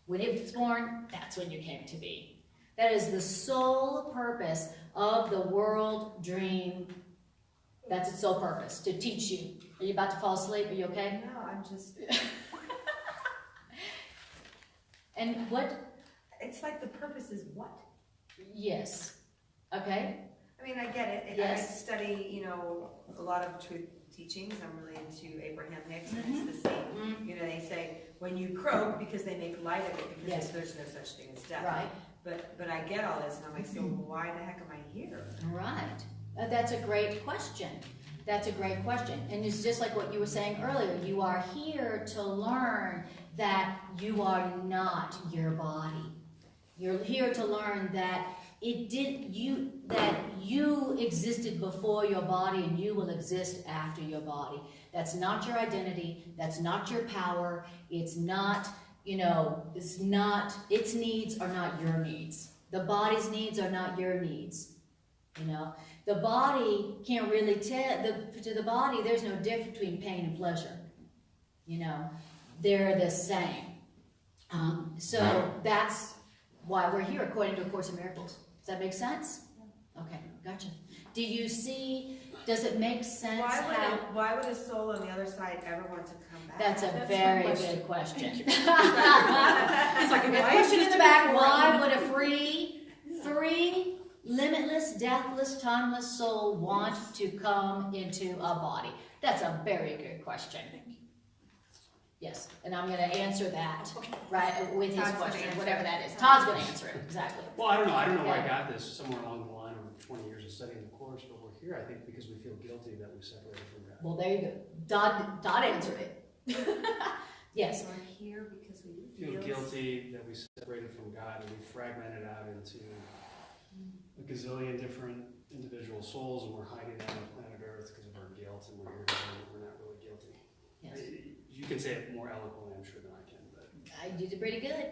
When it's born, that's when you came to be. That is the sole purpose of the world dream. That's its sole purpose, to teach you. Are you about to fall asleep? Are you okay? No, I'm just... And what? It's like the purpose is what? Yes. Okay. I mean, I get it. Yes. I study, a lot of truth teachings. I'm really into Abraham Hicks, and it's the same. They say, when you croak, because they make light of it, because there's no such thing as death. Right. But I get all this, and I'm like, so why the heck am I here? Right. That's a great question. That's a great question. And it's just like what you were saying earlier. You are here to learn that you are not your body. You're here to learn that you existed before your body and you will exist after your body. That's not your identity. That's not your power. It's not... its needs are not your needs. The body's needs are not your needs. The body can't really tell, to the body, there's no difference between pain and pleasure. They're the same. So that's why we're here, according to A Course in Miracles. Does that make sense? Okay, gotcha. Do you see, does it make sense Why would a soul on the other side ever want to come back? That's a very good question. It's like a question in the back, why would a free, limitless, deathless, timeless soul want to come into a body? That's a very good question. Yes, and I'm going to answer that right with his question, whatever that is. Todd's going to answer it, exactly. Well, I don't know where I got this, somewhere along the line of 20 years of studying the Course, but we're here, I think, because we feel guilty that we separated from God. Well, there you go. Todd answered it. Yes. We're here because we Feel guilty that we separated from God and we fragmented out into a gazillion different individual souls, and we're hiding out on planet Earth because of our guilt, and we're here today, and we're not really guilty. Yes. You can say it more eloquently, I'm sure, than I can, but You did pretty good.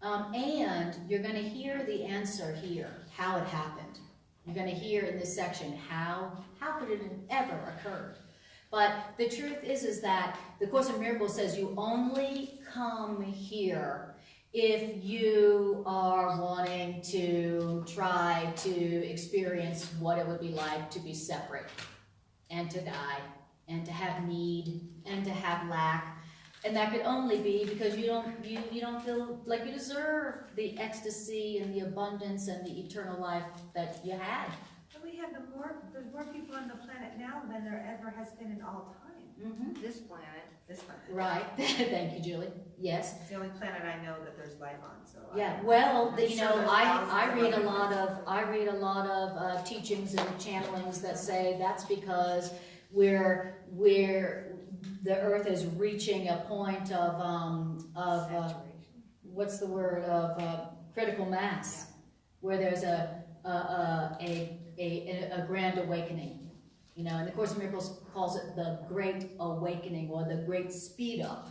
And you're going to hear the answer here, how it happened. You're going to hear in this section how could it have ever occurred. But the truth is that the Course in Miracles says you only come here if you are wanting to try to experience what it would be like to be separate and to die and to have need and to have lack. And that could only be because you don't feel like you deserve the ecstasy and the abundance and the eternal life that you had. But we have there's more people on the planet now than there ever has been in all time. Mm-hmm. This planet. Right. Thank you, Julie. Yes. It's the only planet I know that there's life on. So Yeah. Well, I'm sure there's thousands I of read a other lot of teachings and channelings that say that's because we're the Earth is reaching a point of what's the word of critical mass, where there's a grand awakening. You know, and the Course in Miracles calls it the Great Awakening or the Great Speed Up.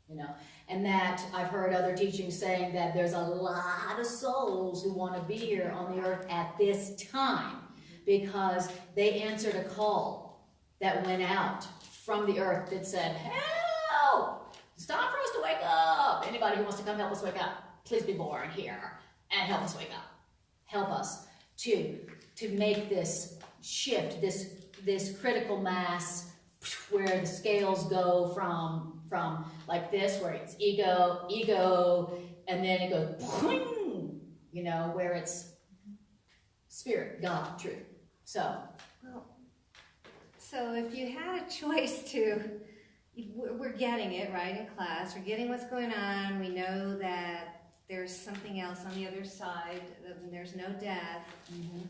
You know, and that I've heard other teachings saying that there's a lot of souls who want to be here on the earth at this time because they answered a call that went out from the earth that said, help! It's time for us to wake up! Anybody who wants to come help us wake up, please be born here and help us wake up. Help us to make this shift, this critical mass where the scales go from like this, where it's ego, and then it goes, boing, you know, where it's spirit, God, truth. So if you had a choice we're getting it, right, in class, we're getting what's going on, we know that there's something else on the other side, there's no death. mm-hmm.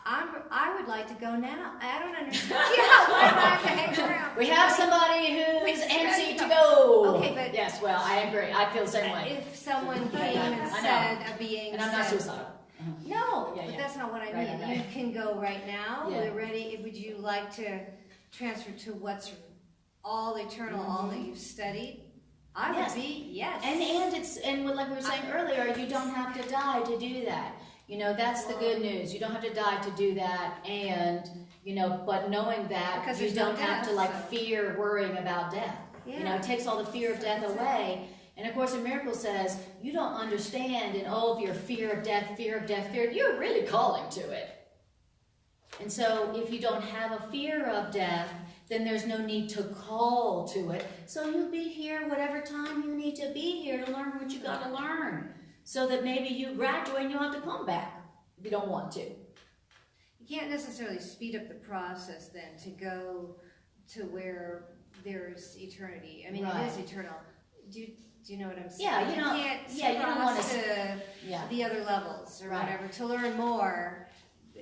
I would like to go now. I don't understand. Why do I have to hang around? We have somebody who's antsy to go. Okay, but yes, well, I agree. I feel the same way. if someone came and I know. said, a being And I'm not said, suicidal. no, Yeah, but yeah. that's not what I Right, mean. right. You can go right now. Yeah. We're ready. Would you like to transfer to what's all eternal, all that you've studied? I Yes. would be, yes. And like we were saying earlier, you don't have to die to do that. You know, that's the good news. You don't have to die to do that, and you know, but knowing that Because you there's no don't have to death, so. fear worrying about death. Yeah. You know, it takes all the fear of death away. And of course, in Miracle says you don't understand in all of your fear of death, you're really calling to it. And so, if you don't have a fear of death, then there's no need to call to it. So you'll be here whatever time you need to be here to learn what you got to learn. So that maybe you graduate and you don't have to come back if you don't want to. You can't necessarily speed up the process then to go to where there's eternity. I mean, Right. it is eternal. Do you know what I'm saying? Yeah, you know, can't yeah, you don't want cross to- Yeah. the other levels or Right. whatever to learn more.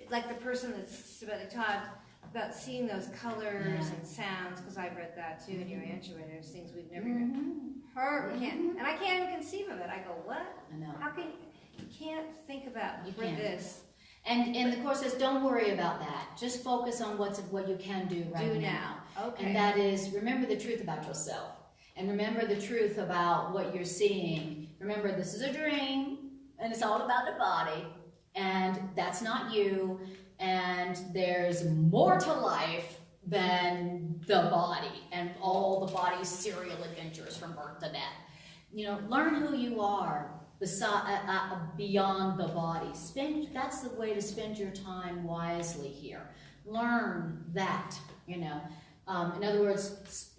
Like the person that's about to talk about seeing those colors and sounds, because I've read that too in your answer, and there's things we've never even heard. We can't, and I can't even conceive of it. I go, what? I know. How can you can't think about You for can't. this? And the Course says, don't worry about that. Just focus on what you can do right Do now. Okay. And that is, remember the truth about yourself. And remember the truth about what you're seeing. Remember, this is a dream, and it's all about the body. And that's not you. And there's more to life than the body and all the body's serial adventures from birth to death. You know, learn who you are beyond the body. That's the way to spend your time wisely here. Learn that, you know. In other words,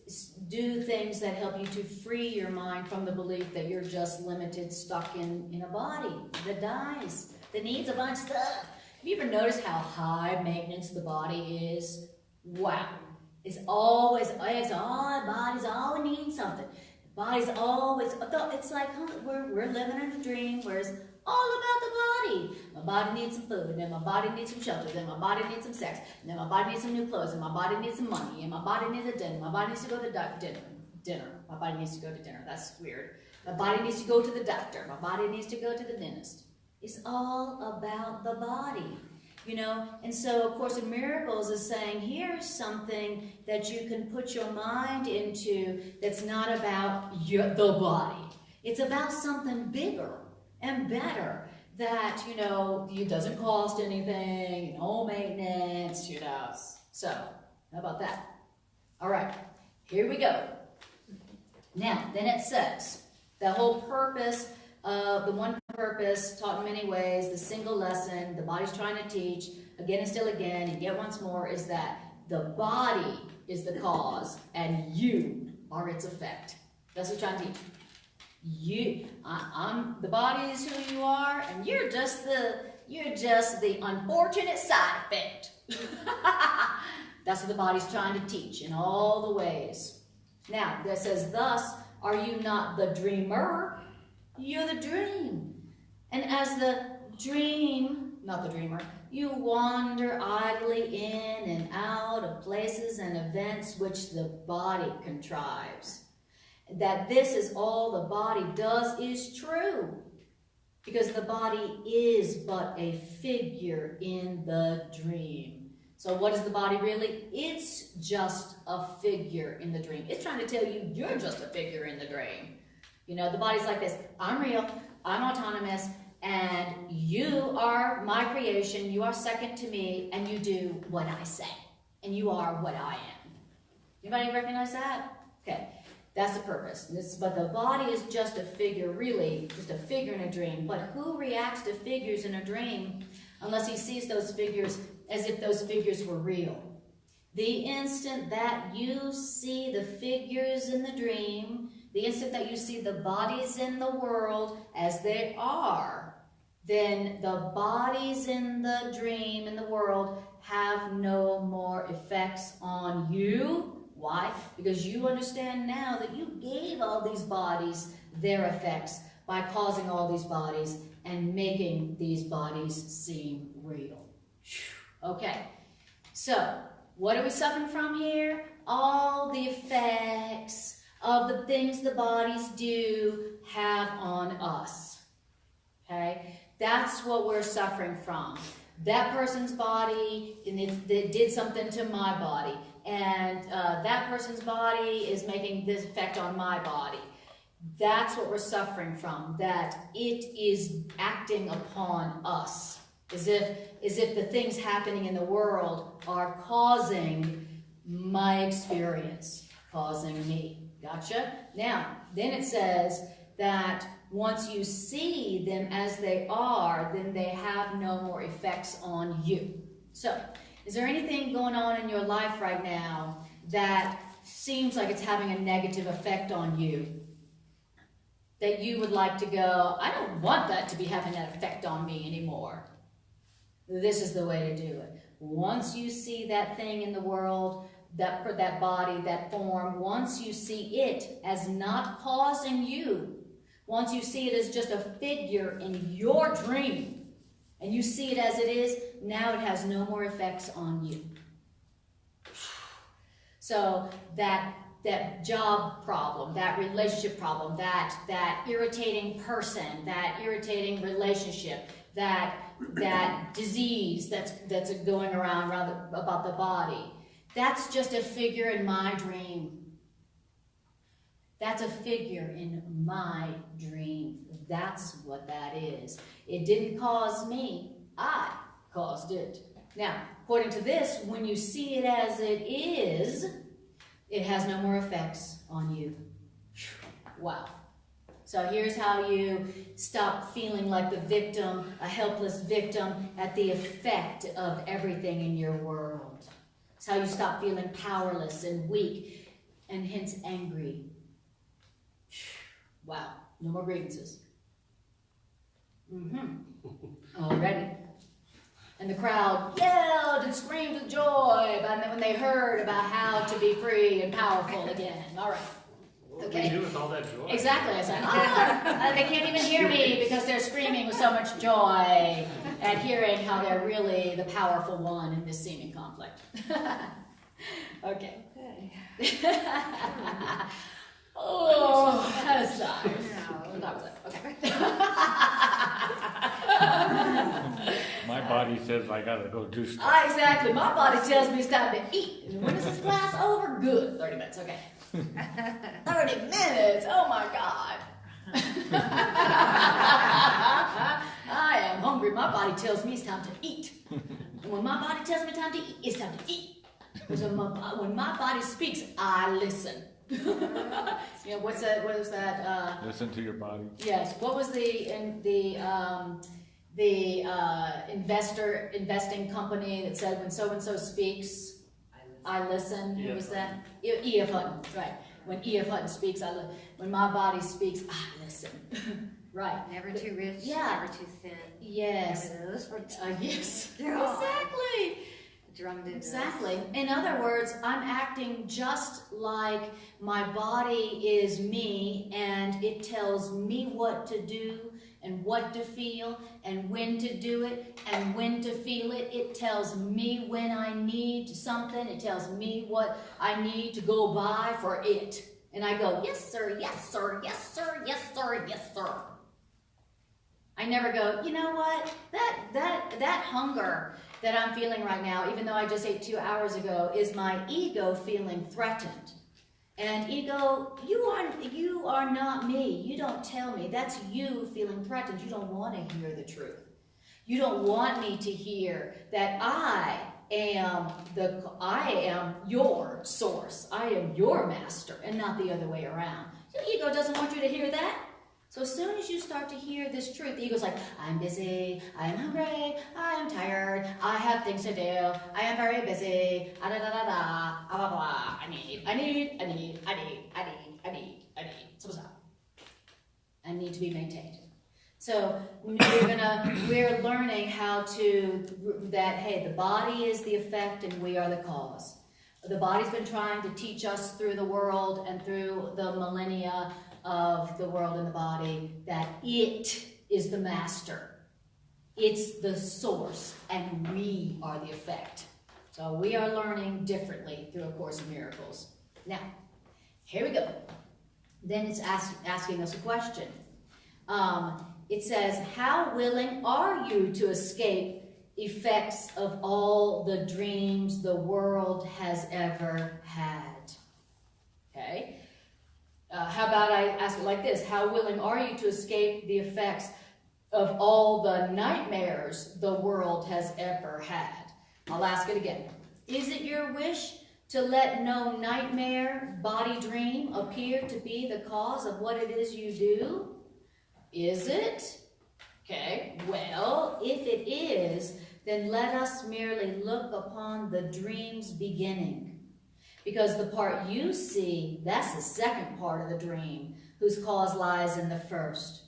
do things that help you to free your mind from the belief that you're just limited, stuck in a body that dies, that needs a bunch of stuff. Have you ever noticed how high maintenance the body is? Wow. It's always, body's always needing something. The body's always, it's like we're living in a dream where it's all about the body. My body needs some food, and then my body needs some shelter, then my body needs some sex, and then my body needs some new clothes, and my body needs some money, and my body needs a dinner. My body needs to go to dinner. My body needs to go to dinner. That's weird. My body needs to go to the doctor. My body needs to go to the dentist. It's all about the body. You know, and so, of Course in Miracles is saying, here's something that you can put your mind into that's not about the body. It's about something bigger and better that, you know, it doesn't cost anything, no maintenance, you know. So, how about that? All right, here we go. Now, then it says, the whole purpose of the one purpose, taught in many ways, the single lesson, the body's trying to teach, again and still again, and yet once more, is that the body is the cause, and you are its effect. That's what I'm trying to teach. The body is who you are, and you're just the unfortunate side effect. That's what the body's trying to teach in all the ways. Now, that says, thus, are you not the dreamer? You're the dream. And as the dream, not the dreamer, you wander idly in and out of places and events which the body contrives. That this is all the body does is true, because the body is but a figure in the dream. So what is the body really? It's just a figure in the dream. It's trying to tell you you're just a figure in the dream. You know, the body's like this: I'm real, I'm autonomous, and you are my creation, you are second to me, and you do what I say, and you are what I am. Anybody recognize that? Okay, that's the purpose. But the body is just a figure, really, just a figure in a dream. But who reacts to figures in a dream unless he sees those figures as if those figures were real? The instant that you see the figures in the dream, the instant that you see the bodies in the world as they are, then the bodies in the dream, in the world, have no more effects on you. Why? Because you understand now that you gave all these bodies their effects by causing all these bodies and making these bodies seem real. Okay, so what are we suffering from here? All the effects of the things the bodies do have on us. Okay? That's what we're suffering from. That person's body, and it did something to my body. And that person's body is making this effect on my body. That's what we're suffering from. That it is acting upon us. As if the things happening in the world are causing my experience, causing me. Gotcha? Now, then it says that once you see them as they are, then they have no more effects on you. So, is there anything going on in your life right now that seems like it's having a negative effect on you? That you would like to go, I don't want that to be having that effect on me anymore. This is the way to do it. Once you see that thing in the world, that body, that form, once you see it as not causing you, once you see it as just a figure in your dream, and you see it as it is, now it has no more effects on you. So that job problem, that relationship problem, that irritating person, that irritating relationship, that disease that's going around about the body, that's just a figure in my dream. That's a figure in my dream. That's what that is. It didn't cause me. I caused it. Now, according to this, when you see it as it is, it has no more effects on you. Wow. So here's how you stop feeling like the victim, a helpless victim, at the effect of everything in your world. It's how you stop feeling powerless and weak and hence angry. Wow, no more grievances. Already. And the crowd yelled and screamed with joy when they heard about how to be free and powerful again. All right. What do we do with all that joy? Exactly. I said, they can't even hear me because they're screaming with so much joy at hearing how they're really the powerful one in this seeming conflict. Okay. Oh, that's nice. No. That was it. Okay. My body says I gotta go do stuff. Exactly. My body tells me it's time to eat. And when is this class over? Good. 30 minutes. Okay. 30 minutes. Oh my God. I am hungry. My body tells me it's time to eat. And when my body tells me it's time to eat, it's time to eat. Because when my body speaks, I listen. You know, what is that? Listen to your body. Yes. What was the investing company that said when so and so speaks, I listen? Who was that? E.F. Hutton. Right. When E.F. Hutton speaks, I listen. When my body speaks, I listen. Right. Never too rich, Yeah. never too thin. Yes. Never those words. Yes. Yeah. Exactly. Drummed into Exactly. In other words, I'm acting just like my body is me, and it tells me what to do and what to feel and when to do it and when to feel it. It tells me when I need something. It tells me what I need to go buy for it. And I go, yes, sir, yes, sir, yes, sir, yes, sir, yes, sir. I never go, you know what? That hunger that I'm feeling right now, even though I just ate 2 hours ago, is my ego feeling threatened. And ego, you are not me. You don't tell me. That's you feeling threatened. You don't want to hear the truth. You don't want me to hear that I am your source. I am your master, and not the other way around. Your ego doesn't want you to hear that. So as soon as you start to hear this truth, the ego's like, I'm busy, I'm hungry, I'm tired, I have things to do, I am very busy, da da da da da, blah blah blah, I need, so what's up? I need to be maintained. So we're learning how to, that, hey, the body is the effect and we are the cause. The body's been trying to teach us through the world and through the millennia of the world and the body that it is the master. It's the source, and we are the effect. So we are learning differently through A Course in Miracles. Now, here we go. Then it's asking us a question. It says, how willing are you to escape effects of all the dreams the world has ever had? Okay. How about I ask it like this? How willing are you to escape the effects of all the nightmares the world has ever had? I'll ask it again. Is it your wish to let no nightmare, body dream appear to be the cause of what it is you do? Is it? Okay, well, if it is, then let us merely look upon the dream's beginning. Because the part you see, that's the second part of the dream, whose cause lies in the first.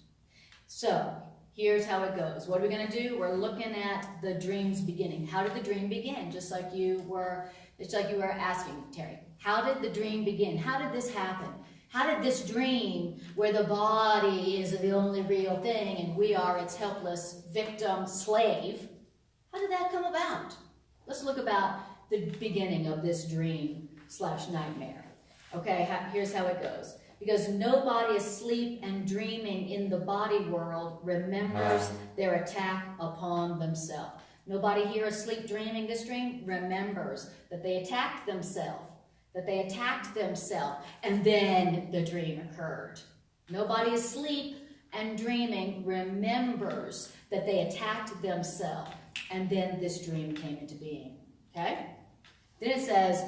So, here's how it goes. What are we going to do? We're looking at the dream's beginning. How did the dream begin? Just like you were asking, Terry. How did the dream begin? How did this happen? How did this dream, where the body is the only real thing and we are its helpless victim, slave, how did that come about? Let's look about the beginning of this dream/nightmare. Okay, here's how it goes. Because nobody asleep and dreaming in the body world remembers their attack upon themselves. Nobody here asleep dreaming this dream remembers that they attacked themselves. And then the dream occurred. Nobody asleep and dreaming remembers that they attacked themselves, and then this dream came into being. Okay? Then it says,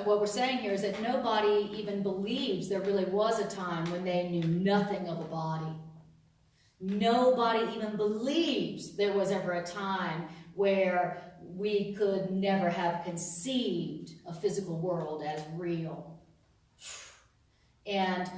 what we're saying here is that nobody even believes there really was a time when they knew nothing of a body. Nobody even believes there was ever a time where we could never have conceived a physical world as real. And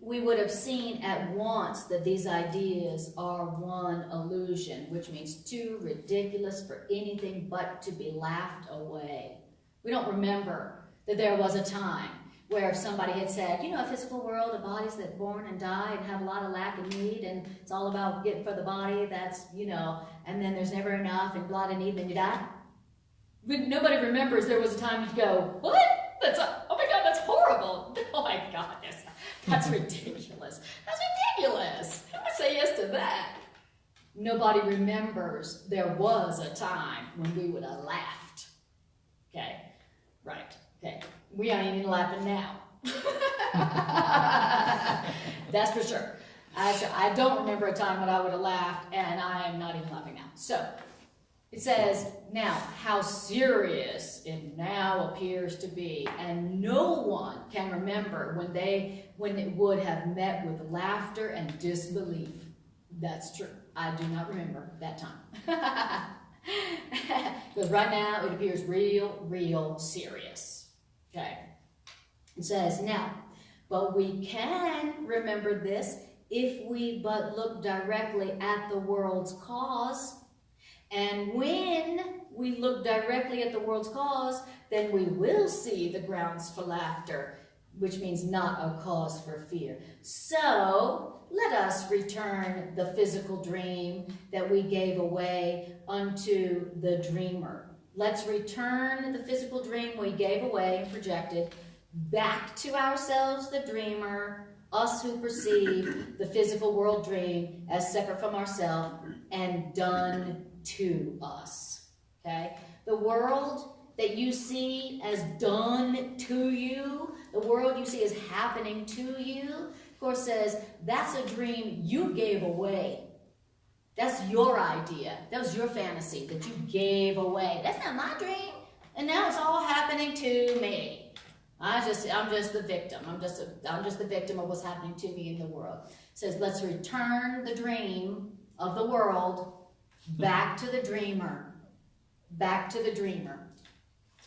we would have seen at once that these ideas are one illusion, which means too ridiculous for anything but to be laughed away. We don't remember that there was a time where somebody had said, you know, a physical world of bodies that born and die and have a lot of lack and need, and it's all about getting for the body, that's, you know, and then there's never enough and blood and need, and then you die. But nobody remembers there was a time you go, what? Oh my God, that's horrible. Oh my God, that's ridiculous. That's ridiculous. Who would say yes to that? Nobody remembers there was a time when we would have laughed. Okay, right, okay. We aren't even laughing now. That's for sure. I don't remember a time when I would have laughed, and I am not even laughing now. So, it says, now, how serious it now appears to be, and no one can remember when it would have met with laughter and disbelief. That's true. I do not remember that time. Because right now, it appears real serious. Okay? It says, now, but we can remember this if we but look directly at the world's cause. And when we look directly at the world's cause, then we will see the grounds for laughter, which means not a cause for fear. So let us return the physical dream that we gave away unto the dreamer. Let's return the physical dream we gave away and projected back to ourselves, the dreamer, us who perceive the physical world dream as separate from ourselves and done to us. Okay? The world that you see as done to you, the world you see as happening to you, of course says that's a dream you gave away. That's your idea. That was your fantasy that you gave away. That's not my dream. And now it's all happening to me. I'm just the victim. I'm just the victim of what's happening to me in the world. It says, let's return the dream of the world back to the dreamer. Back to the dreamer.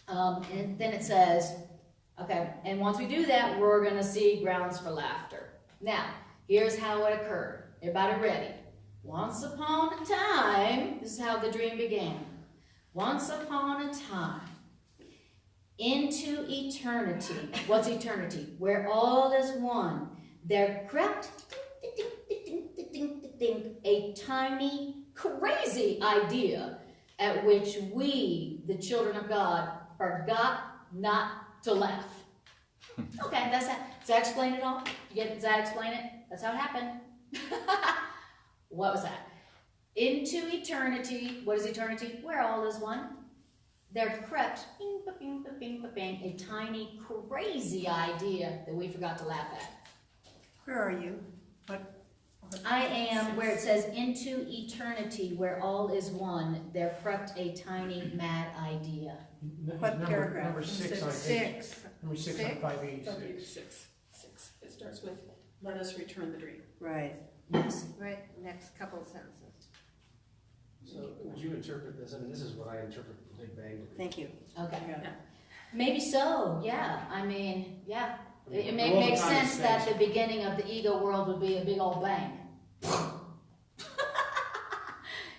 And then it says, okay, and once we do that, we're going to see grounds for laughter. Now, here's how it occurred. Everybody ready? Once upon a time, this is how the dream began. Once upon a time, into eternity. What's eternity? Where all is one. There crept a tiny, crazy idea at which we, the children of God, forgot not to laugh. Okay, that's that. Does that explain it all? Does that explain it? That's how it happened. What was that? Into eternity. What is eternity? Where all is one. There crept a tiny, crazy idea that we forgot to laugh at. Where are you? I am where it says into eternity, where all is one. There crept a tiny, mad idea. What paragraph? Number 6 on page. Six. Number 6 on 586. Six. It starts with, let us return the dream. Right. Yes. Right, next couple of sentences. So would you interpret this? I mean, this is what I interpret the Big Bang to be. Thank you. Okay. Yeah. Maybe so. Yeah. I mean, yeah. It There was a makes time and sense that space. the beginning of the ego world would be a big old bang.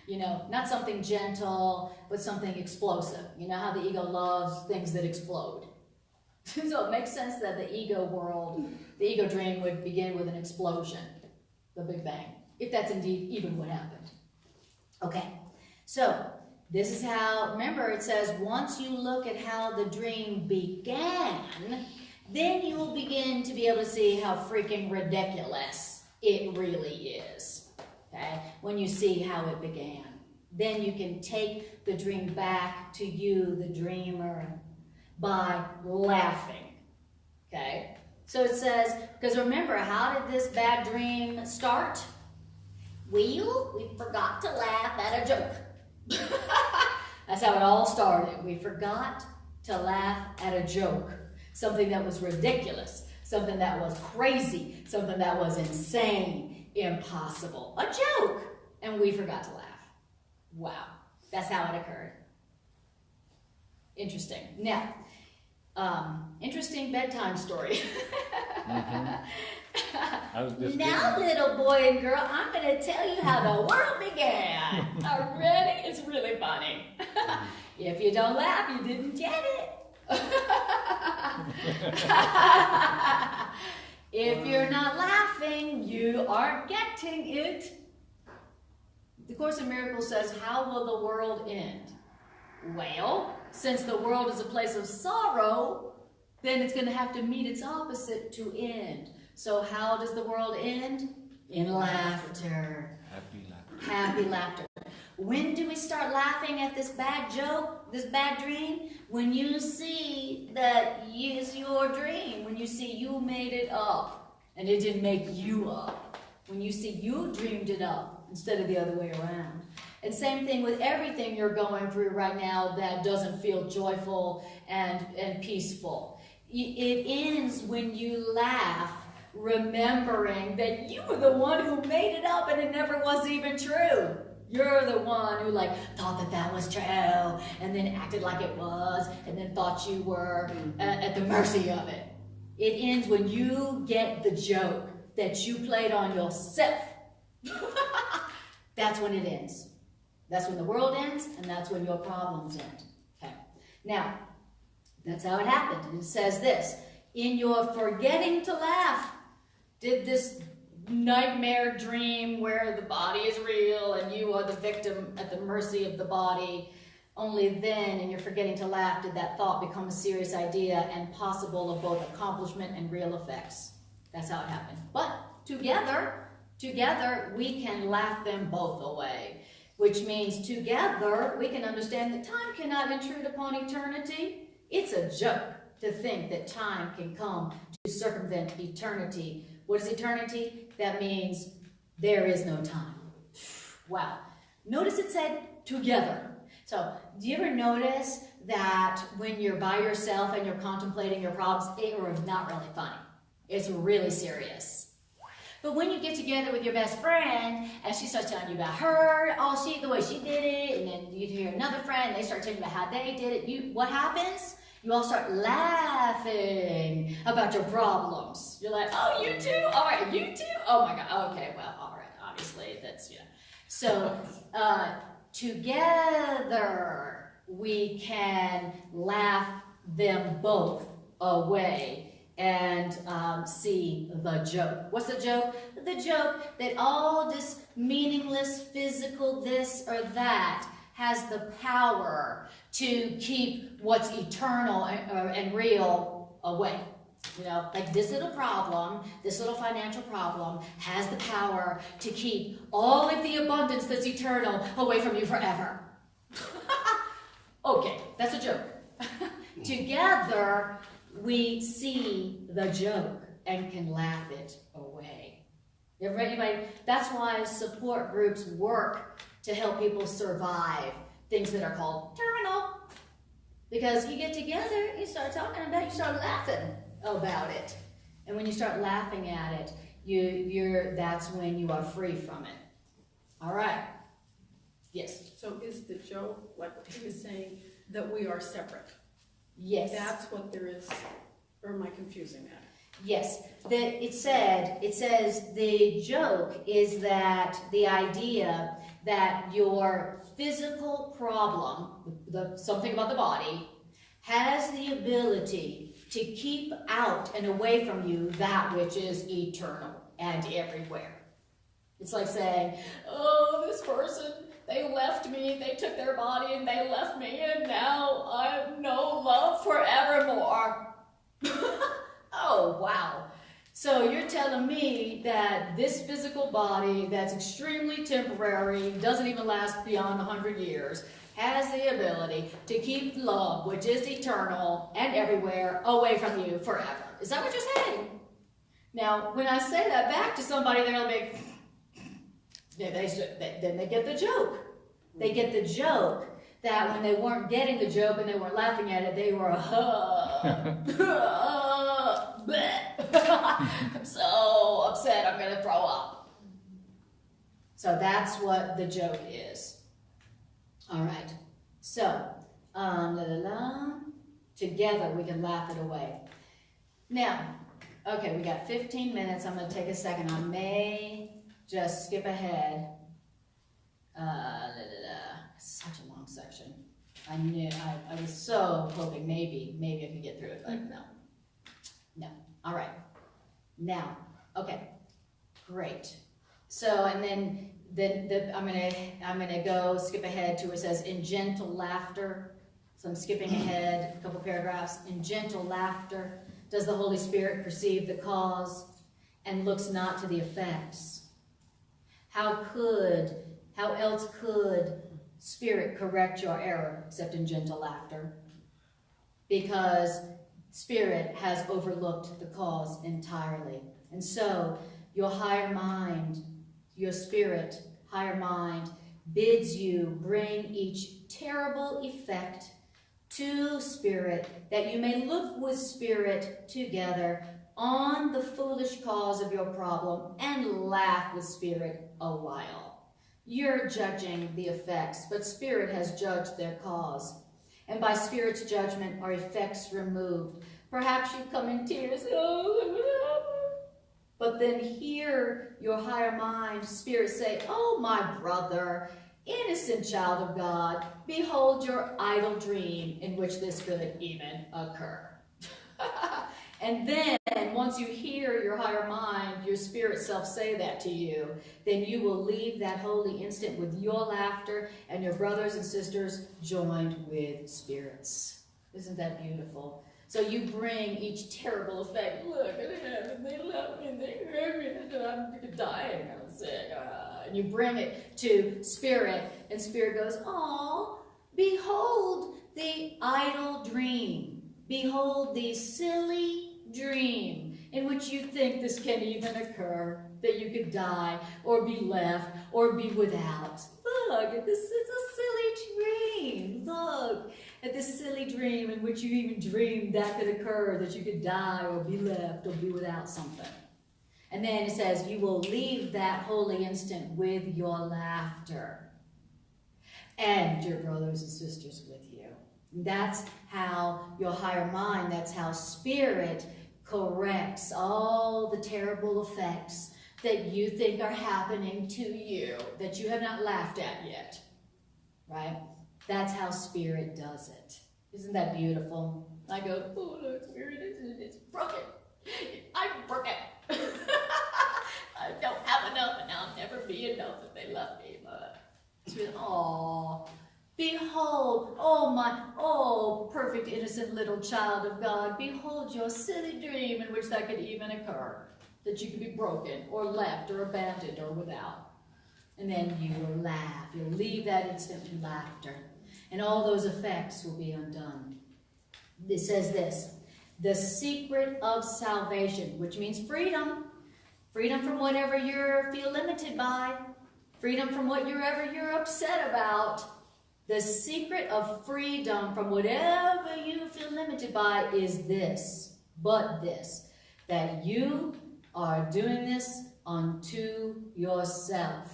You know, not something gentle, but something explosive. You know how the ego loves things that explode. So it makes sense that the ego world, the ego dream would begin with an explosion, the Big Bang, if that's indeed even what happened. Okay, so this is how, remember it says, once you look at how the dream began, then you will begin to be able to see how freaking ridiculous it really is. Okay, when you see how it began, then you can take the dream back to you, the dreamer, by laughing. Okay, so it says, because remember, how did this bad dream start? Well, we forgot to laugh at a joke. That's how it all started. We forgot to laugh at a joke. Something that was ridiculous. Something that was crazy. Something that was insane. Impossible. A joke. And we forgot to laugh. Wow. That's how it occurred. Interesting. Now, interesting bedtime story. I was just Now, little boy and girl, I'm going to tell you how the world began. Are you ready? It's really funny. If you don't laugh, you didn't get it. If you're not laughing, you aren't getting it. The Course in Miracles says, how will the world end? Well, since the world is a place of sorrow, then it's going to have to meet its opposite to end. So how does the world end? In laughter. Happy laughter. Happy laughter. When do we start laughing at this bad joke, this bad dream? When you see that it's your dream. When you see you made it up and it didn't make you up. When you see you dreamed it up instead of the other way around. And same thing with everything you're going through right now that doesn't feel joyful and peaceful. It ends when you laugh, remembering that you were the one who made it up and it never was even true. You're the one who thought that was true and then acted like it was and then thought you were at the mercy of it. It ends when you get the joke that you played on yourself. That's when it ends. That's when the world ends and that's when your problems end. Okay. Now, that's how it happened. And it says this, in your forgetting to laugh, did this nightmare dream where the body is real and you are the victim at the mercy of the body, only then, in your forgetting to laugh, did that thought become a serious idea and possible of both accomplishment and real effects. That's how it happened. But together, we can laugh them both away, which means together we can understand that time cannot intrude upon eternity. It's a joke to think that time can come to circumvent eternity. What is eternity? That means there is no time. Wow. Notice it said together. So, do you ever notice that when you're by yourself and you're contemplating your problems, it is not really funny. It's really serious. But when you get together with your best friend and she starts telling you about her, the way she did it, and then you hear another friend, and they start telling you about how they did it, what happens? You all start laughing about your problems. You're like, oh, you too? All right, you too? Oh my God, okay, well, all right, obviously, that's, yeah. So, together, we can laugh them both away and see the joke. What's the joke? The joke that all this meaningless physical this or that has the power to keep what's eternal and real away. You know, like this little problem, this little financial problem has the power to keep all of the abundance that's eternal away from you forever. Okay, that's a joke. Together, we see the joke and can laugh it away. Everybody, that's why support groups work to help people survive things that are called terminal. Because you get together, you start talking about it, you start laughing about it. And when you start laughing at it, that's when you are free from it. All right. Yes. So is the joke, like what he was saying, that we are separate? Yes. That's what there is, or am I confusing that? Yes. It says the joke is that the idea that your physical problem, something about the body, has the ability to keep out and away from you that which is eternal and everywhere. It's like saying, oh, this person, they left me, they took their body and they left me, and now I have no love forevermore. Oh, wow. So you're telling me that this physical body that's extremely temporary, doesn't even last beyond 100 years, has the ability to keep love, which is eternal and everywhere, away from you forever. Is that what you're saying? Now, when I say that back to somebody, they're like, then they get the joke. They get the joke that when they weren't getting the joke and they weren't laughing at it, they were, I'm so upset, I'm going to throw up. So that's what the joke is. All right. So, together we can laugh it away. Now, okay, we got 15 minutes. I'm going to take a second. I may just skip ahead. Such a long section. I was so hoping maybe I could get through it, but no. All right. Now, okay, great. So, and then I'm gonna go skip ahead to where it says in gentle laughter. So I'm skipping ahead a couple paragraphs. In gentle laughter, does the Holy Spirit perceive the cause and looks not to the effects? How else could Spirit correct your error except in gentle laughter? Because Spirit has overlooked the cause entirely. And so your higher mind, your spirit, higher mind, bids you bring each terrible effect to Spirit, that you may look with Spirit together on the foolish cause of your problem and laugh with Spirit a while. You're judging the effects, but Spirit has judged their cause. And by Spirit's judgment are effects removed. Perhaps you come in tears, but then hear your higher mind, Spirit say, oh, my brother, innocent child of God, behold your idle dream in which this could even occur. And then, once you hear your higher mind, your spirit self say that to you, then you will leave that holy instant with your laughter and your brothers and sisters joined with spirits. Isn't that beautiful? So you bring each terrible effect. Look at them, they love me, they hurt me, I'm dying, I'm sick. And you bring it to Spirit, and Spirit goes, oh, behold the idle dream. Behold the silly dream in which you think this can even occur, that you could die or be left or be without. Look, this is a silly dream. Look at this silly dream in which you even dreamed that could occur, that you could die or be left or be without something. And then it says, you will leave that holy instant with your laughter and your brothers and sisters with you. That's how your higher mind, that's how Spirit corrects all the terrible effects that you think are happening to you, that you have not laughed at yet, right? That's how Spirit does it. Isn't that beautiful? I go, oh, look, Spirit, it's broken. I'm broken. I don't have enough, and I'll never be enough if they love me. But oh, behold, oh, perfect, innocent little child of God, behold your silly dream in which that could even occur, that you could be broken or left or abandoned or without. And then you will laugh. You'll leave that instant to laughter, and all those effects will be undone. It says this, the secret of salvation, which means freedom. Freedom from whatever you feel limited by. Freedom from whatever you're upset about. The secret of freedom from whatever you feel limited by is this, but this, that you are doing this unto yourself.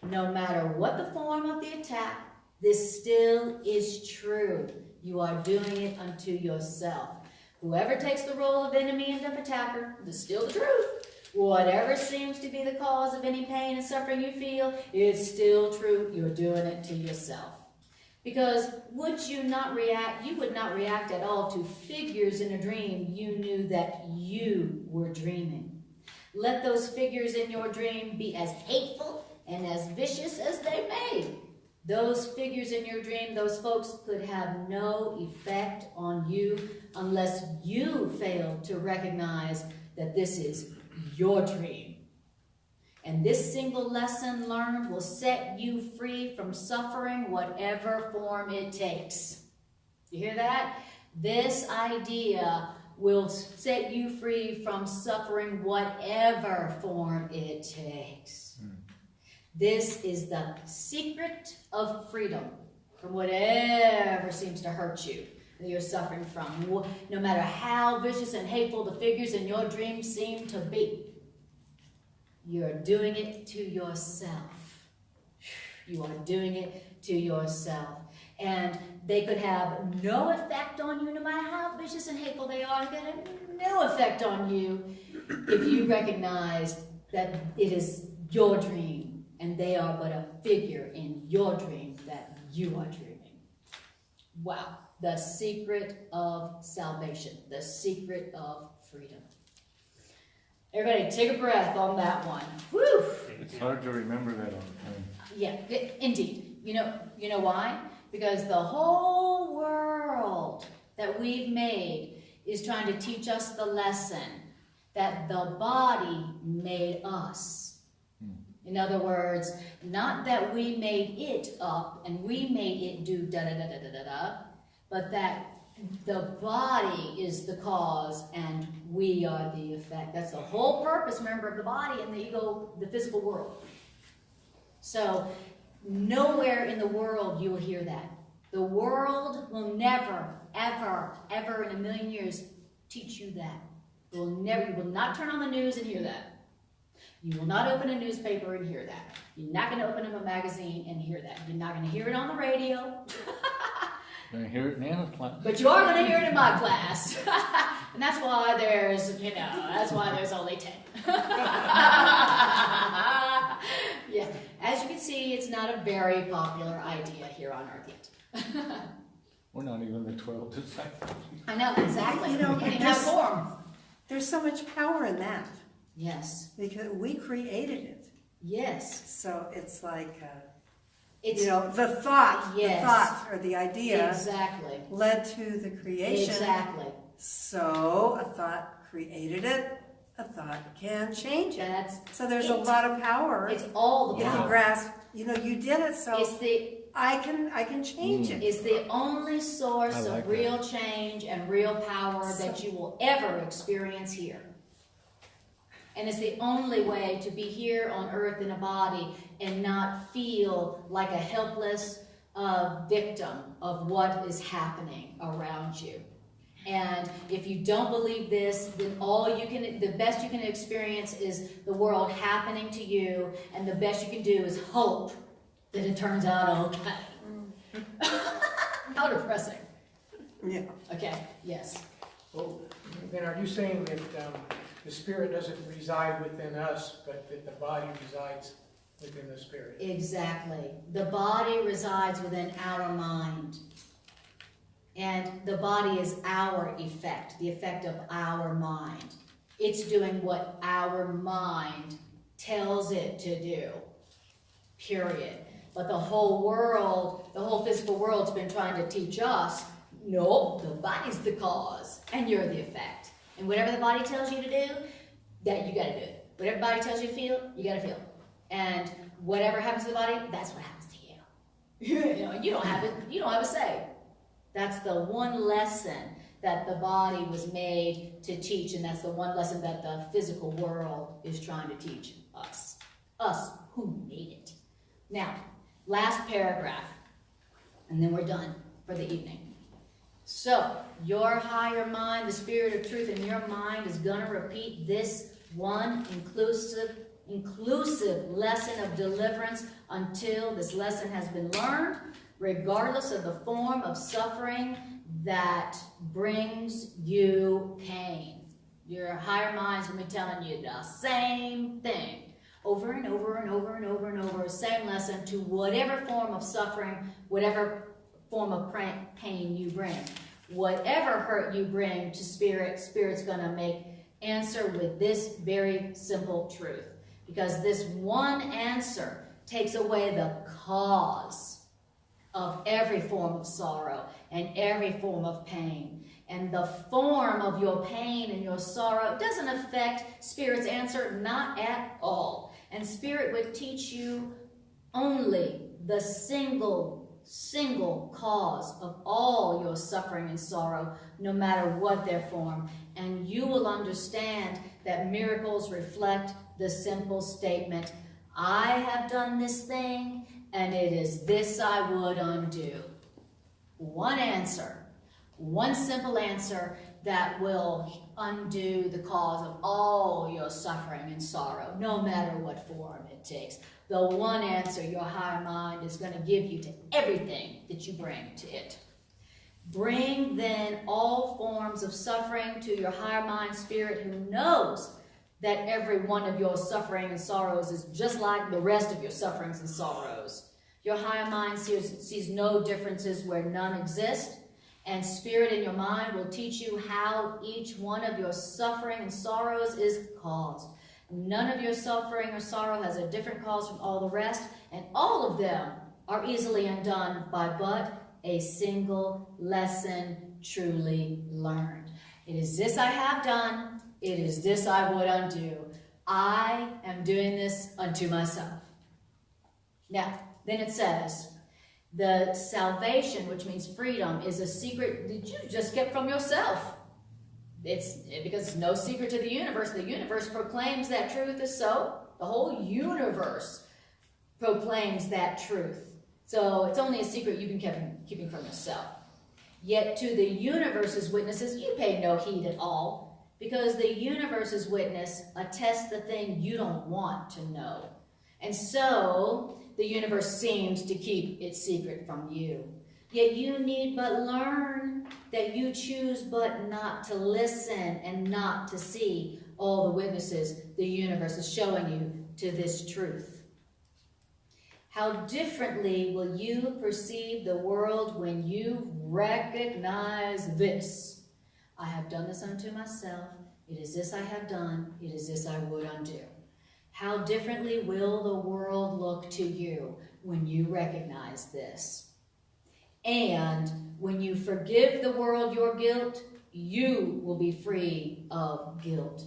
No matter what the form of the attack, this still is true. You are doing it unto yourself. Whoever takes the role of enemy and of attacker, this is still the truth. Whatever seems to be the cause of any pain and suffering you feel, it's still true. You're doing it to yourself. Because would you not react, you would not react at all to figures in a dream you knew that you were dreaming. Let those figures in your dream be as hateful and as vicious as they may. Those figures in your dream, those folks could have no effect on you unless you fail to recognize that this is your dream. And this single lesson learned will set you free from suffering, whatever form it takes. You hear that? This idea will set you free from suffering, whatever form it takes. This is the secret of freedom from whatever seems to hurt you, that you're suffering from. No matter how vicious and hateful the figures in your dreams seem to be, you're doing it to yourself. You are doing it to yourself. And they could have no effect on you, no matter how vicious and hateful they are. They could have no effect on you if you recognize that it is your dream and they are but a figure in your dream that you are dreaming. Wow, the secret of salvation, the secret of freedom. Everybody take a breath on that one. Woo! It's hard to remember that all the time. Yeah, indeed. You know why? Because the whole world that we've made is trying to teach us the lesson that the body made us. In other words, not that we made it up and we made it do da-da-da-da-da-da-da, but that the body is the cause and we are the effect. That's the whole purpose, remember, of the body and the ego, the physical world. So nowhere in the world you will hear that. The world will never, ever, ever in a million years teach you that. You will not turn on the news and hear that. You will not open a newspaper and hear that. You're not going to open up a magazine and hear that. You're not going to hear it on the radio. You're going to hear it in Anna's class. But you are going to hear it in my class. And that's why there's only 10. Yeah. As you can see, it's not a very popular idea here on Earth yet. We're not even the 12 disciples. I know, exactly. You know, We didn't have form. There's so much power in that Yes. because we created it. Yes. So it's like, It's you know, the thought or the idea exactly. led to the creation. Exactly. So a thought created it. A thought can change it. That's So there's a it. lot of power. It's all the If you power. grasp, you know, you did it, so It's the I can change it. is the only source I like of real change and real power that you will ever experience here. And it's the only way to be here on earth in a body and not feel like a helpless victim of what is happening around you. And if you don't believe this, then the best you can experience is the world happening to you, and the best you can do is hope that it turns out okay. How depressing. Yeah. Okay, yes. Well, then are you saying that the spirit doesn't reside within us, but that the body resides within the spirit? Exactly. The body resides within our mind. And the body is our effect, the effect of our mind. It's doing what our mind tells it to do, period. But the whole world, the whole physical world's been trying to teach us, no, the body's the cause, and you're the effect. And whatever the body tells you to do, that you gotta do it. Whatever the body tells you to feel, you gotta feel. And whatever happens to the body, that's what happens to you. You know, and you don't have a say. That's the one lesson that the body was made to teach, and that's the one lesson that the physical world is trying to teach us. Us who made it. Now, last paragraph, and then we're done for the evening. So, your higher mind, the spirit of truth in your mind is going to repeat this one inclusive lesson of deliverance until this lesson has been learned, regardless of the form of suffering that brings you pain. Your higher mind's going to be telling you the same thing over and over and over and over and over, same lesson to whatever form of suffering, whatever form of pain you bring. Whatever hurt you bring to spirit, spirit's going to answer with this very simple truth. Because this one answer takes away the cause of every form of sorrow and every form of pain. And the form of your pain and your sorrow doesn't affect Spirit's answer, not at all. And Spirit would teach you only the single cause of all your suffering and sorrow, no matter what their form. And you will understand that miracles reflect the simple statement, I have done this thing, and it is this I would undo. One answer, one simple answer that will undo the cause of all your suffering and sorrow, no matter what form it takes. The one answer your higher mind is going to give you to everything that you bring to it. Bring then all forms of suffering to your higher mind spirit, who knows that every one of your suffering and sorrows is just like the rest of your sufferings and sorrows. Your higher mind sees no differences where none exist, and spirit in your mind will teach you how each one of your suffering and sorrows is caused. None of your suffering or sorrow has a different cause from all the rest, and all of them are easily undone by but a single lesson truly learned. It is this I have done, it is this I would undo. I am doing this unto myself. Now, then it says, the salvation, which means freedom, is a secret that you just kept from yourself. It's because it's no secret to the universe. The universe proclaims that truth is so. The whole universe proclaims that truth. So it's only a secret you've been keeping from yourself. Yet to the universe's witnesses, you pay no heed at all, because the universe's witness attests the thing you don't want to know. And so the universe seems to keep its secret from you. Yet you need but learn that you choose but not to listen and not to see all the witnesses the universe is showing you to this truth. How differently will you perceive the world when you recognize this? I have done this unto myself. It is this I have done. It is this I would undo. How differently will the world look to you when you recognize this? And when you forgive the world your guilt, you will be free of guilt.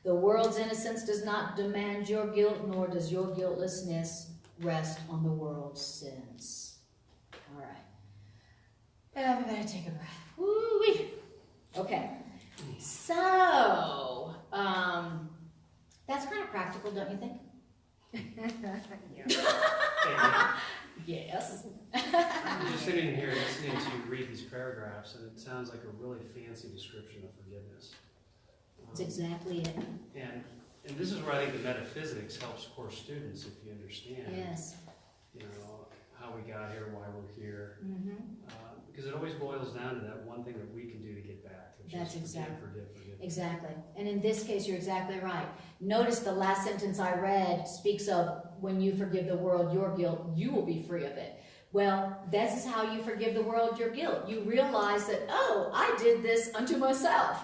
The world's innocence does not demand your guilt, nor does your guiltlessness rest on the world's sins. All right. Everybody take a breath. Woo-wee. Okay. So, that's kind of practical, don't you think? Yes. I'm just sitting here listening to you read these paragraphs, and it sounds like a really fancy description of forgiveness. That's exactly it. And this is where I think the metaphysics helps course students, if you understand. Yes. You know, how we got here, why we're here. Mm-hmm. Because it always boils down to that one thing that we can do to get back. Which That's is exactly. forgive. Exactly. And in this case, you're exactly right. Notice the last sentence I read speaks of when you forgive the world your guilt, you will be free of it. Well, this is how you forgive the world your guilt. You realize that, oh, I did this unto myself.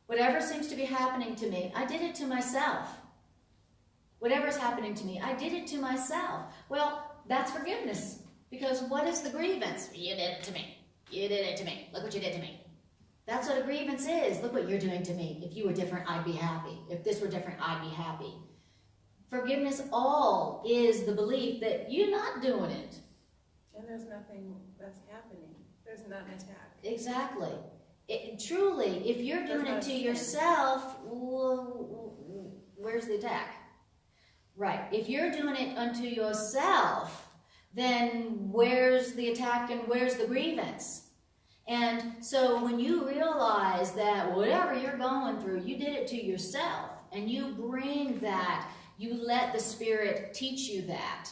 Whatever seems to be happening to me, I did it to myself. Whatever is happening to me, I did it to myself. Well, that's forgiveness. Because what is the grievance? You did it to me. You did it to me. Look what you did to me. That's what a grievance is. Look what you're doing to me. If you were different, I'd be happy. If this were different, I'd be happy. Forgiveness all is the belief that you're not doing it. And there's nothing that's happening. There's not an attack. Exactly. Truly, if you're doing it to yourself, where's the attack? Right. If you're doing it unto yourself, then where's the attack and where's the grievance? And so when you realize that whatever you're going through, you did it to yourself, and you bring that, you let the Spirit teach you that.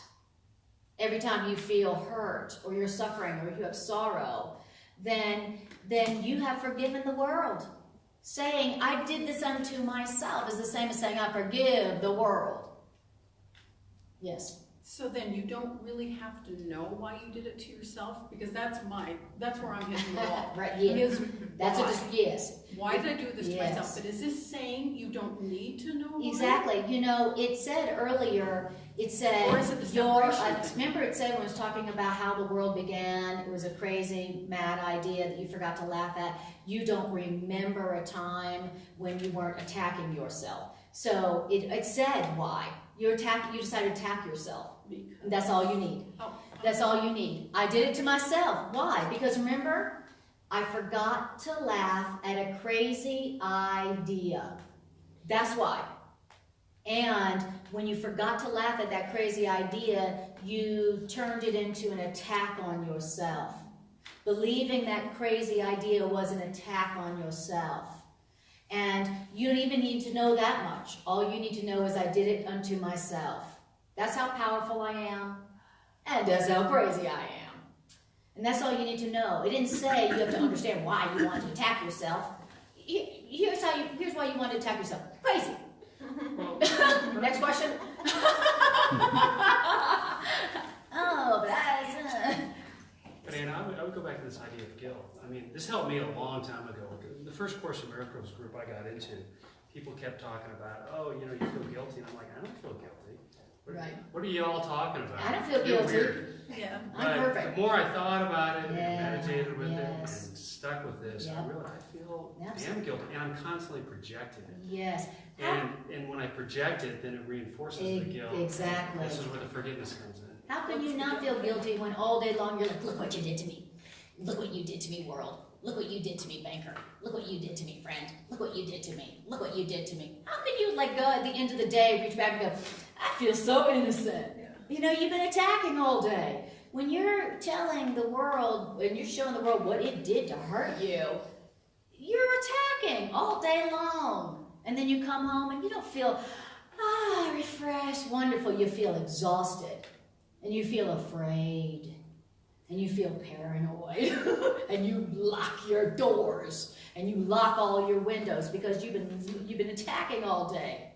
Every time you feel hurt, or you're suffering, or you have sorrow, then you have forgiven the world. Saying, I did this unto myself is the same as saying, I forgive the world. Yes. So then you don't really have to know why you did it to yourself, because that's where I'm hitting the wall. Right, yes. That's why? yes. Why did I do this to Yes. myself? But is this saying you don't need to know why? Exactly. You know, it said earlier, it said, Or is it the separation thing? remember it said when it was talking about how the world began, it was a crazy, mad idea that you forgot to laugh at. You don't remember a time when you weren't attacking yourself. So it said why. You decided to attack yourself. That's all you need. That's all you need. I did it to myself. Why? Because remember, I forgot to laugh at a crazy idea. That's why. And when you forgot to laugh at that crazy idea, you turned it into an attack on yourself. Believing that crazy idea was an attack on yourself. And you don't even need to know that much. All you need to know is I did it unto myself. That's how powerful I am, and that's how crazy I am. And that's all you need to know. It didn't say you have to understand why you want to attack yourself. Here's why you want to attack yourself. Crazy. Next question. Oh, but this helped me a long time ago. The first Course in Miracles group I got into, people kept talking about, oh, you know, you feel guilty. And I'm like, I don't feel guilty. Right. What are you all talking about? I don't feel You're guilty. weird. Yeah. I'm But perfect. the more I thought about it and Yeah, meditated with yes. it and stuck with this, Yep. I realized I feel Absolutely. damn guilty. And I'm constantly projecting it. Yes. And when I project it, then it reinforces the guilt. Exactly. This is where the forgiveness comes in. How can you not feel guilty when all day long you're like, look what you did to me. Look what you did to me, world. Look what you did to me, banker. Look what you did to me, friend. Look what you did to me. Look what you did to me. How can you like go at the end of the day, reach back and go, I feel so innocent. Yeah. You know, you've been attacking all day. When you're telling the world, when you're showing the world what it did to hurt you, you're attacking all day long. And then you come home and you don't feel, refreshed, wonderful. You feel exhausted. And you feel afraid. And you feel paranoid. And you lock your doors. And you lock all your windows because you've been attacking all day.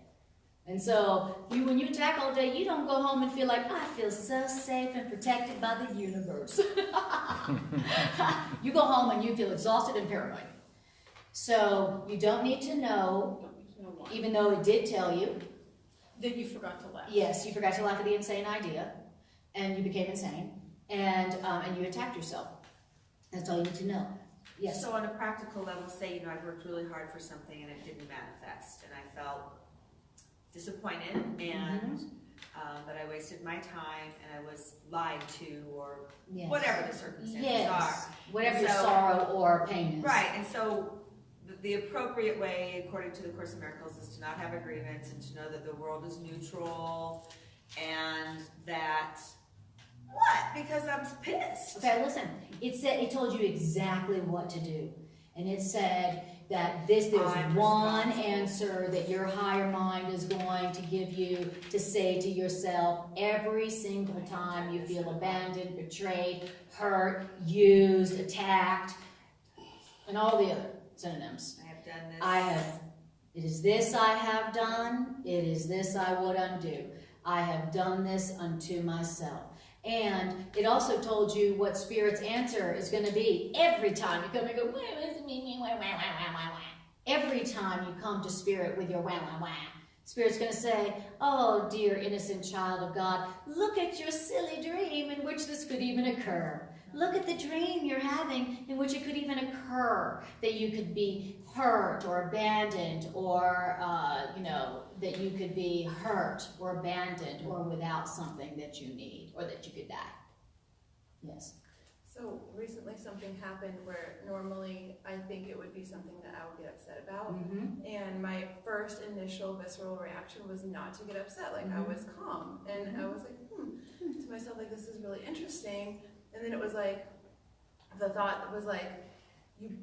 And so when you attack all day, you don't go home and feel like, I feel so safe and protected by the universe. You go home and you feel exhausted and paranoid. So you don't need to know, Don't need to know why. even though it did tell you. That you forgot to laugh. Yes, you forgot to laugh at the insane idea, and you became insane, and you attacked yourself. That's all you need to know. Yes. So on a practical level, say, I worked really hard for something and it didn't manifest, and I felt disappointed and that I wasted my time and I was lied to or Yes. whatever the circumstances Yes. are. Whatever your So- sorrow or pain is. Right, and so the appropriate way, according to the Course in Miracles, is to not have agreements and to know that the world is neutral and that, what? Because I'm pissed. Okay, listen. It told you exactly what to do. And it said that there's I'm one responsible. answer that your higher mind is going to give you to say to yourself every single time you feel abandoned, betrayed, hurt, used, attacked, and all the other synonyms. I have done this. It is this I have done, it is this I would undo. I have done this unto myself. And it also told you what Spirit's answer is going to be every time you come and go, wah, wah, wah, wah, wah, wah, wah. Every time you come to Spirit with your wah, wah, wah. Spirit's going to say, oh, dear innocent child of God, look at your silly dream in which this could even occur. Look at the dream you're having in which it could even occur that you could be hurt or abandoned or, that you could be hurt or abandoned or without something that you need or that you could die. Yes. So recently something happened where normally I think it would be something that I would get upset about. Mm-hmm. And my first initial visceral reaction was not to get upset. Like I was calm. And I was like, to myself, like, this is really interesting. And then it was like, the thought was like,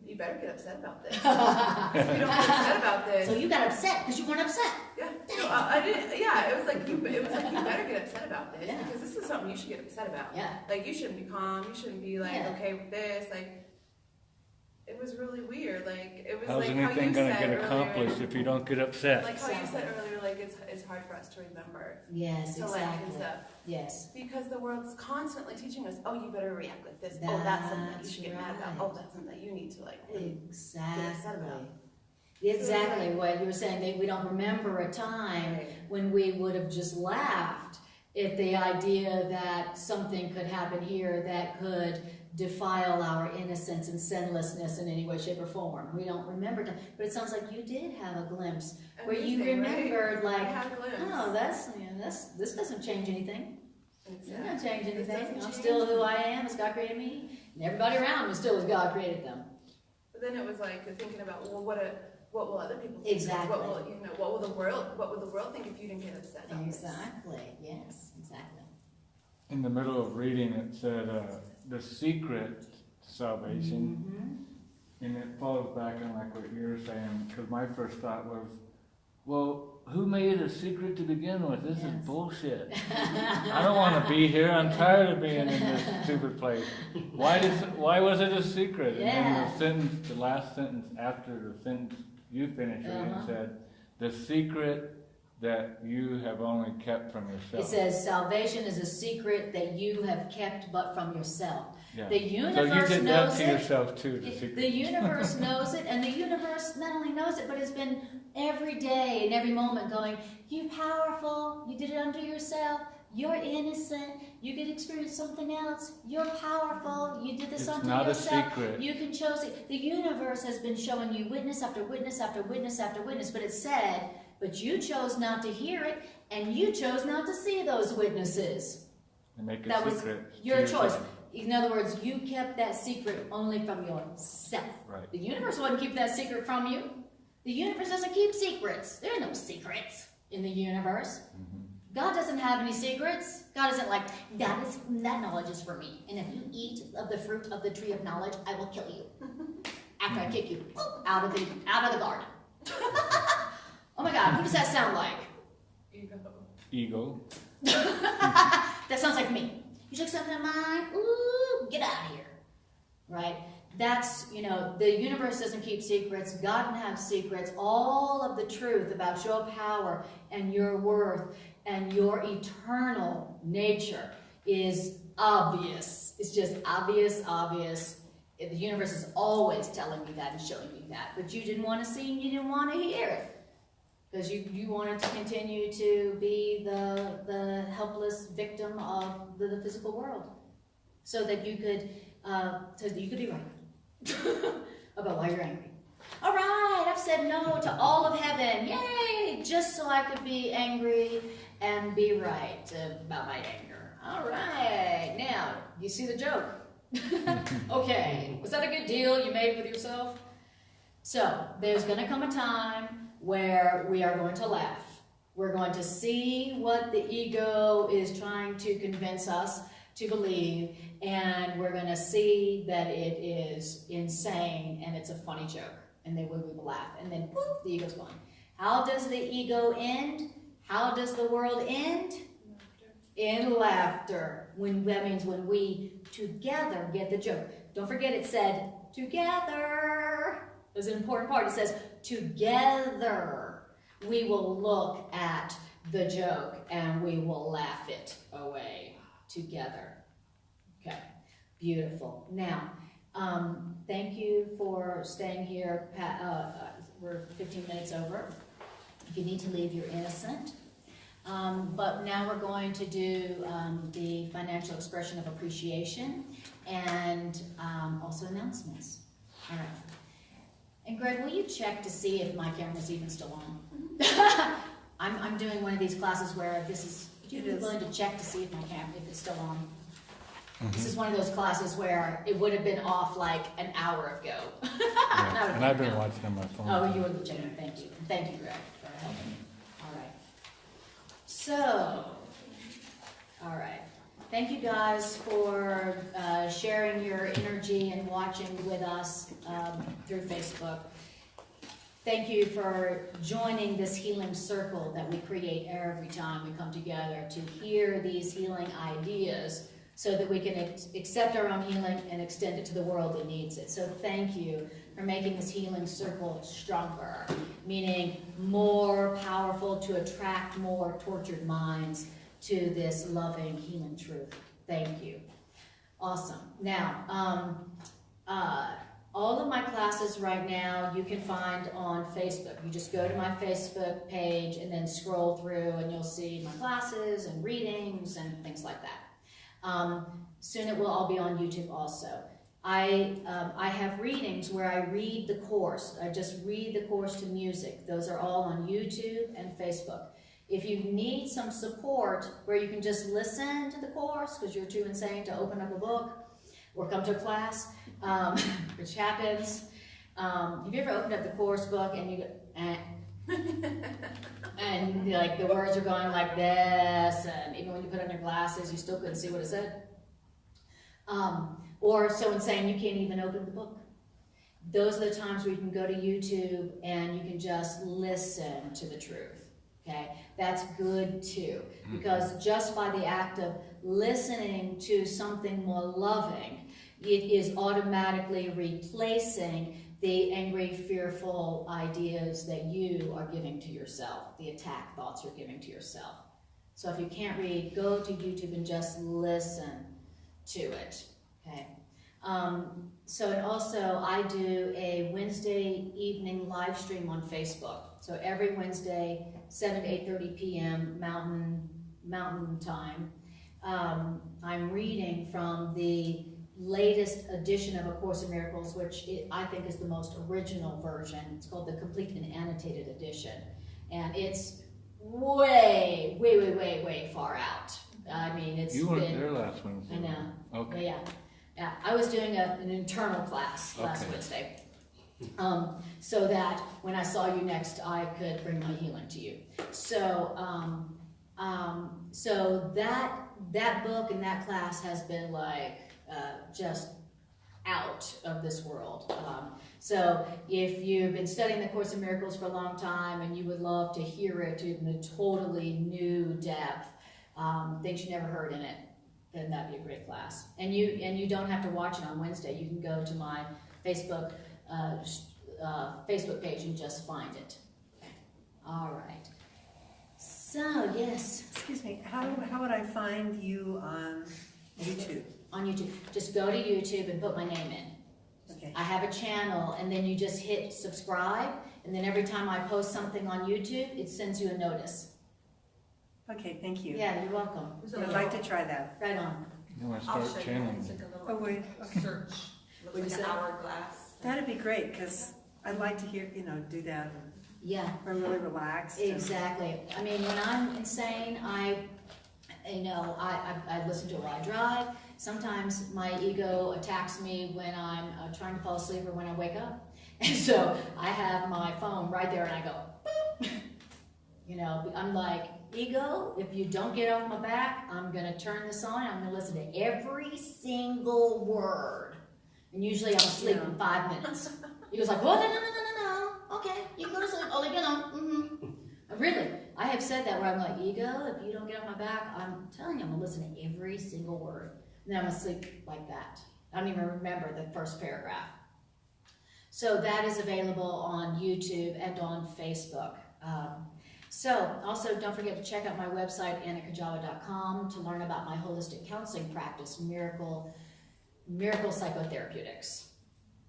you better get upset about this. If you don't get upset about this. So you got upset because you weren't upset. Yeah, no, I didn't. Yeah, it was like you better get upset about this Yeah. because this is something you should get upset about. Yeah. Like you shouldn't be calm. You shouldn't be like Yeah. okay with this. Like it was really weird. Like it was How's like how anything you going to said get accomplished earlier. if you don't get upset? Like how you Exactly. said earlier, like it's hard for us to remember Yes, to like and exactly. stuff Yes. because the world's constantly teaching us. Oh, you better react like this. Oh, that's something that you should get mad about. That's Oh, that's something that you need to like. Exactly. about. Exactly like- what you were saying. That we don't remember a time Right. when we would have just laughed at the idea that something could happen here that could defile our innocence and sinlessness in any way, shape, or form. We don't remember that. But it sounds like you did have a glimpse where you Amazing, right? remembered, I like, had a glimpse. oh, this doesn't change anything. It doesn't Exactly. change This anything. doesn't I'm change. still who I am as God created me. And everybody around me is still as God created them. But then it was like thinking about, well, what will other people think? Exactly. What will what will the world think if you didn't get upset about this? Exactly. Yes, exactly. In the middle of reading, it said the secret to salvation, Mm-hmm. and it follows back on like what you're saying, because my first thought was, well, who made it a secret to begin with? This is Yes. bullshit. I don't want to be here. I'm tired of being in this stupid place. Why was it a secret? Yeah. And then the last sentence after the sentence you finished reading Uh-huh. said, the secret that you have only kept from yourself. It says salvation is a secret that you have kept but from yourself. Yeah. The So you universe did that knows to it. yourself too, the secret. The universe knows it, and the universe not only knows it, but has been every day and every moment going, you powerful, you did it unto yourself, you're innocent, you could experience something else, you're powerful, you did this It's unto not a yourself, secret. you can choose it. The universe has been showing you witness after witness after witness after witness, but it said, but you chose not to hear it, and you chose not to see those witnesses. And make a That was secret to your yourself. choice. In other words, you kept that secret only from yourself. Right. The universe wouldn't keep that secret from you. The universe doesn't keep secrets. There are no secrets in the universe. God doesn't have any secrets. God isn't like, that knowledge is for me. And if you eat of the fruit of the tree of knowledge, I will kill you. After I kick you out of the garden. Oh my God, who does that sound like? Ego. That sounds like me. You took something of mine? Ooh, get out of here. Right? That's, the universe doesn't keep secrets. God doesn't have secrets. All of the truth about your power and your worth and your eternal nature is obvious. It's just obvious. The universe is always telling you that and showing you that. But you didn't want to see and you didn't want to hear it. Because you wanted to continue to be the helpless victim of the physical world. So that you could be right about why you're angry. All right, I've said no to all of heaven. Yay! Just so I could be angry and be right about my anger. All right, now, you see the joke? Okay, was that a good deal you made with yourself? So, there's going to come a time where we are going to laugh. We're going to see what the ego is trying to convince us to believe, and we're going to see that it is insane and it's a funny joke. And then we will laugh, and then whoop, the ego's gone. How does the ego end? How does the world end? In laughter. That means when we together get the joke. Don't forget it said together. There's an important part. It says together we will look at the joke and we will laugh it away together. Okay, beautiful. Now, thank you for staying here. We're 15 minutes over. If you need to leave, you're innocent. But now we're going to do the financial expression of appreciation and also announcements. All right. And Greg, will you check to see if my camera's even still on? I'm doing one of these classes where would you be willing to check to see if if it's still on? This is one of those classes where it would have been off like an hour ago. Yeah. And I've been watching on my phone. Oh, you were checking. Thank you. Thank you, Greg, for helping me. All right. So, all right. Thank you guys for sharing your energy and watching with us through Facebook. Thank you for joining this healing circle that we create every time we come together to hear these healing ideas so that we can accept our own healing and extend it to the world that needs it. So thank you for making this healing circle stronger, meaning more powerful to attract more tortured minds to this loving, healing truth. Thank you. Awesome. Now, all of my classes right now you can find on Facebook. You just go to my Facebook page and then scroll through and you'll see my classes and readings and things like that. Soon it will all be on YouTube also. I have readings where I read the course. I just read the course to music. Those are all on YouTube and Facebook. If you need some support where you can just listen to the course because you're too insane to open up a book or come to a class, which happens. Have you ever opened up the course book and you go, and like the words are going like this, and even when you put on your glasses, you still couldn't see what it said? Or so insane you can't even open the book. Those are the times where you can go to YouTube and you can just listen to the truth. Okay, that's good too, because just by the act of listening to something more loving, it is automatically replacing the angry, fearful ideas that you are giving to yourself, the attack thoughts you're giving to yourself. So if you can't read, go to YouTube and just listen to it, okay? And also I do a Wednesday evening live stream on Facebook. So every Wednesday, 7 to 8:30 p.m. Mountain time, I'm reading from the latest edition of A Course in Miracles, which I think is the most original version. It's called the Complete and Annotated Edition. And it's way far out. I mean, it's You weren't there last Wednesday. I know. Okay. Yeah. I was doing an internal class last Wednesday. So that when I saw you next, I could bring my healing to you. So that book and that class has been like just out of this world. So if you've been studying the Course in Miracles for a long time and you would love to hear it in a totally new depth, things you never heard in it, then that'd be a great class. And you don't have to watch it on Wednesday. You can go to my Facebook page and just find it. Okay. All right. So yes. Excuse me, how would I find you on YouTube? On YouTube, just go to YouTube and put my name in. Okay. I have a channel, and then you just hit subscribe, and then every time I post something on YouTube, it sends you a notice. Okay, thank you. Yeah, you're welcome. I'd like to try that. Right on. You want to I'll start show you. channeling. It's like a little Oh, wait. Okay. search. What'd Looks you like an say? hourglass. That'd be great, because I'd like to hear, do that. Yeah. I'm really relaxed. and- Exactly. I mean, when I'm insane, I listen to it while I drive. Sometimes my ego attacks me when I'm trying to fall asleep or when I wake up. And so I have my phone right there and I go, boop. I'm like, ego, if you don't get off my back, I'm going to turn this on. I'm going to listen to every single word. And usually I'm asleep in 5 minutes. Ego's like, well, no. Okay, you can go to sleep. Oh, Really, I have said that where I'm like, ego, if you don't get on my back, I'm telling you, I'm going to listen to every single word. And then I'm asleep like that. I don't even remember the first paragraph. So that is available on YouTube and on Facebook. Also, don't forget to check out my website, annakajawa.com, to learn about my holistic counseling practice, Miracle Psychotherapeutics.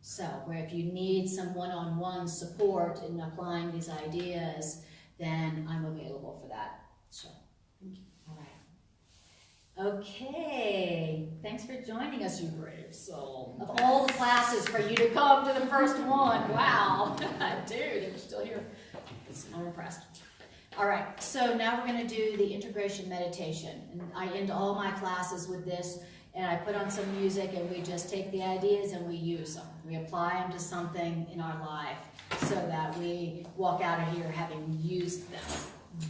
So, where if you need some one-on-one support in applying these ideas, then I'm available for that. So, thank you. All right. Okay. Thanks for joining us, you brave soul. Of all the classes for you to come to the first one, wow. Dude, if you're still here, I'm impressed. All right. So now we're going to do the integration meditation. And I end all my classes with this. And I put on some music and we just take the ideas and we use them. We apply them to something in our life so that we walk out of here having used them,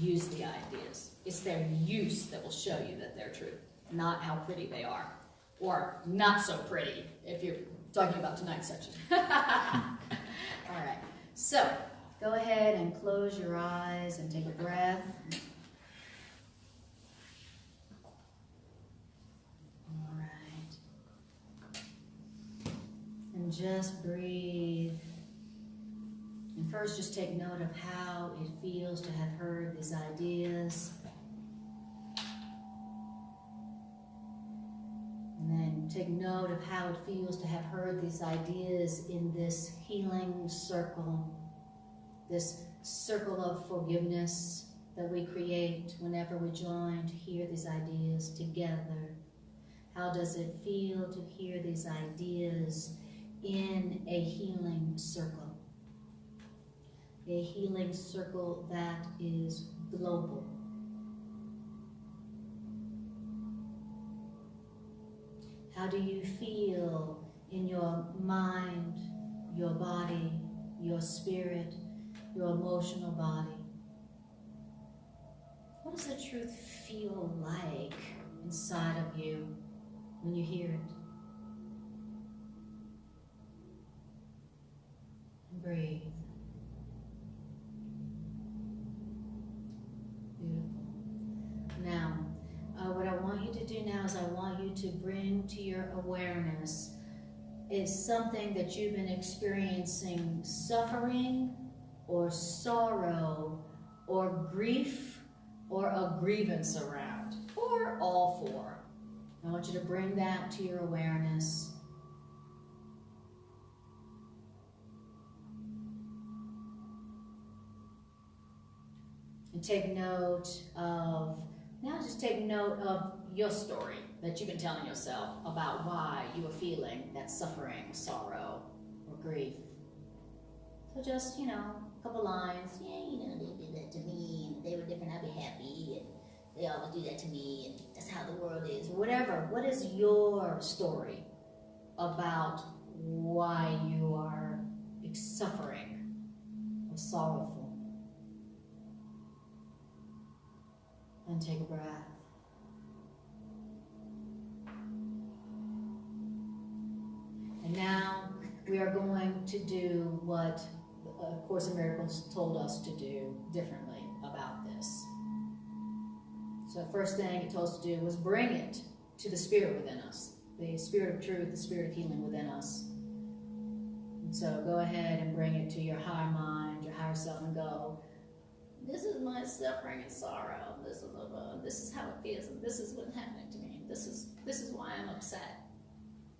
used the ideas. It's their use that will show you that they're true, not how pretty they are. Or not so pretty, if you're talking about tonight's section. All right, so go ahead and close your eyes and take a breath. And just breathe. And first just take note of how it feels to have heard these ideas. And then take note of how it feels to have heard these ideas in this healing circle. This circle of forgiveness that we create whenever we join to hear these ideas together. How does it feel to hear these ideas in a healing circle? A healing circle that is global. How do you feel in your mind, your body, your spirit, your emotional body? What does the truth feel like inside of you when you hear it? Breathe. Beautiful. Now, what I want you to do now is I want you to bring to your awareness is something that you've been experiencing suffering or sorrow or grief or a grievance around, or all four. I want you to bring that to your awareness. And take note of, now just take note of your story that you've been telling yourself about why you are feeling that suffering, sorrow, or grief. So just, a couple lines. Yeah, they did that to me, and they were different, I'd be happy, and they always do that to me, and that's how the world is, or whatever. What is your story about why you are suffering or sorrowful? And take a breath. And now we are going to do what Course in Miracles told us to do differently about this. So the first thing it told us to do was bring it to the Spirit within us, the Spirit of truth, the Spirit of healing within us. And so go ahead and bring it to your higher mind, your higher self, and go, this is my suffering and sorrow. This is how it feels, and this is what's happening to me. This is why I'm upset.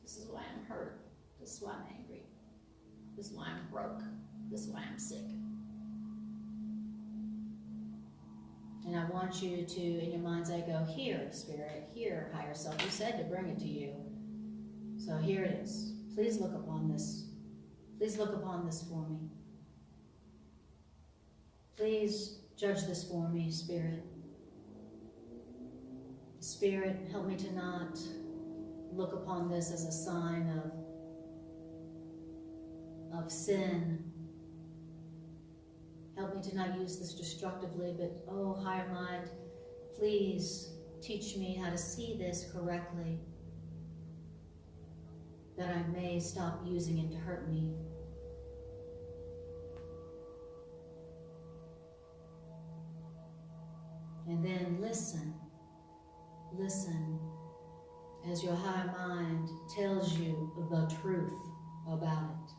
This is why I'm hurt. This is why I'm angry. This is why I'm broke. This is why I'm sick. And I want you to, in your mind's eye, go, here, Spirit, here, higher self. You said to bring it to you. So here it is. Please look upon this. Please look upon this for me. Please judge this for me, Spirit. Spirit, help me to not look upon this as a sign of sin. Help me to not use this destructively, but, oh, higher mind, please teach me how to see this correctly, that I may stop using it to hurt me. And then listen as your higher mind tells you the truth about it.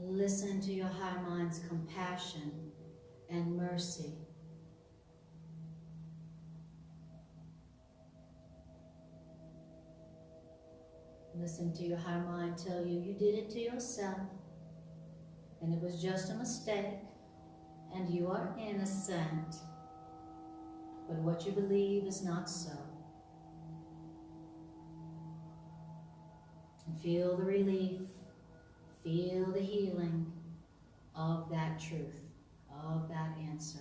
Listen to your higher mind's compassion and mercy. Listen to your higher mind tell you did it to yourself, and it was just a mistake, and you are innocent. But what you believe is not so. And feel the relief, feel the healing of that truth, of that answer.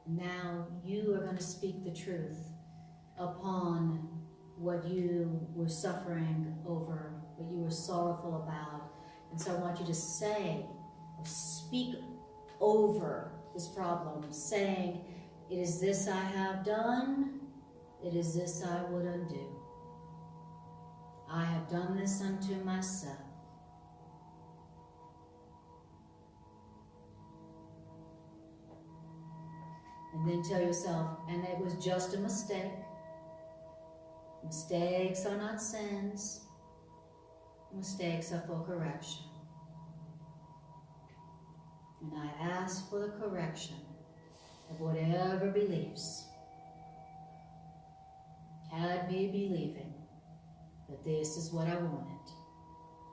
Now you are going to speak the truth upon what you were suffering over, what you were sorrowful about. And so I want you to say, or speak over this problem, saying, it is this I have done, it is this I would undo. I have done this unto myself. And then tell yourself, and it was just a mistake. Mistakes are not sins. Mistakes are for correction. And I ask for the correction of whatever beliefs had me believing that this is what I wanted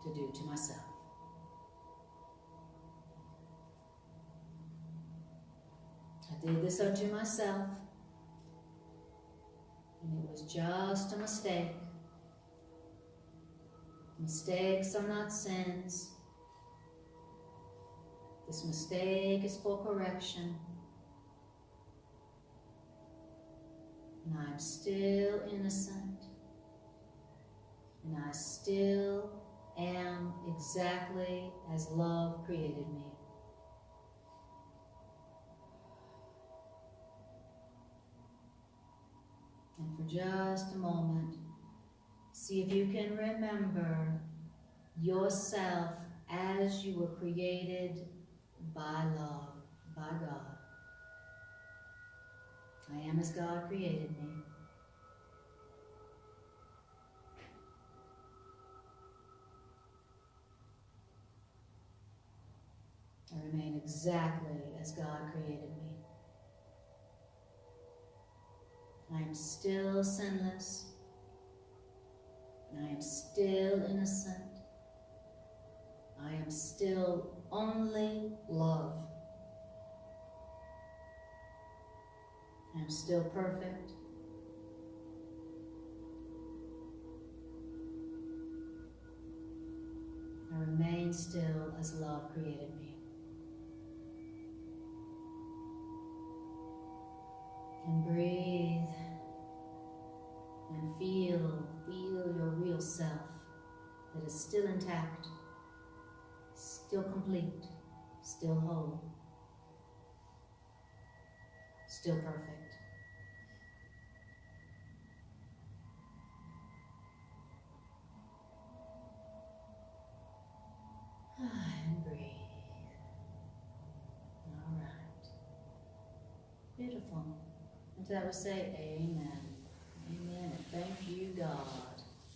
to do to myself. I did this unto myself, and it was just a mistake. Mistakes are not sins. This mistake is for correction. And I'm still innocent. And I still am exactly as love created me. And for just a moment, see if you can remember yourself as you were created by love, by God. I am as God created me. I remain exactly as God created me. I am still sinless. I am still innocent. I am still only love. I am still perfect. I remain still as love created me. And breathe and feel your real self that is still intact, still complete, still whole, still perfect. And breathe. All right. Beautiful. And so I would say amen. Amen. And thank you, God.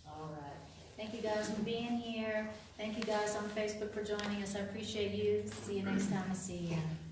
All right. Thank you guys for being here. Thank you guys on Facebook for joining us. I appreciate you. See you next time I see you.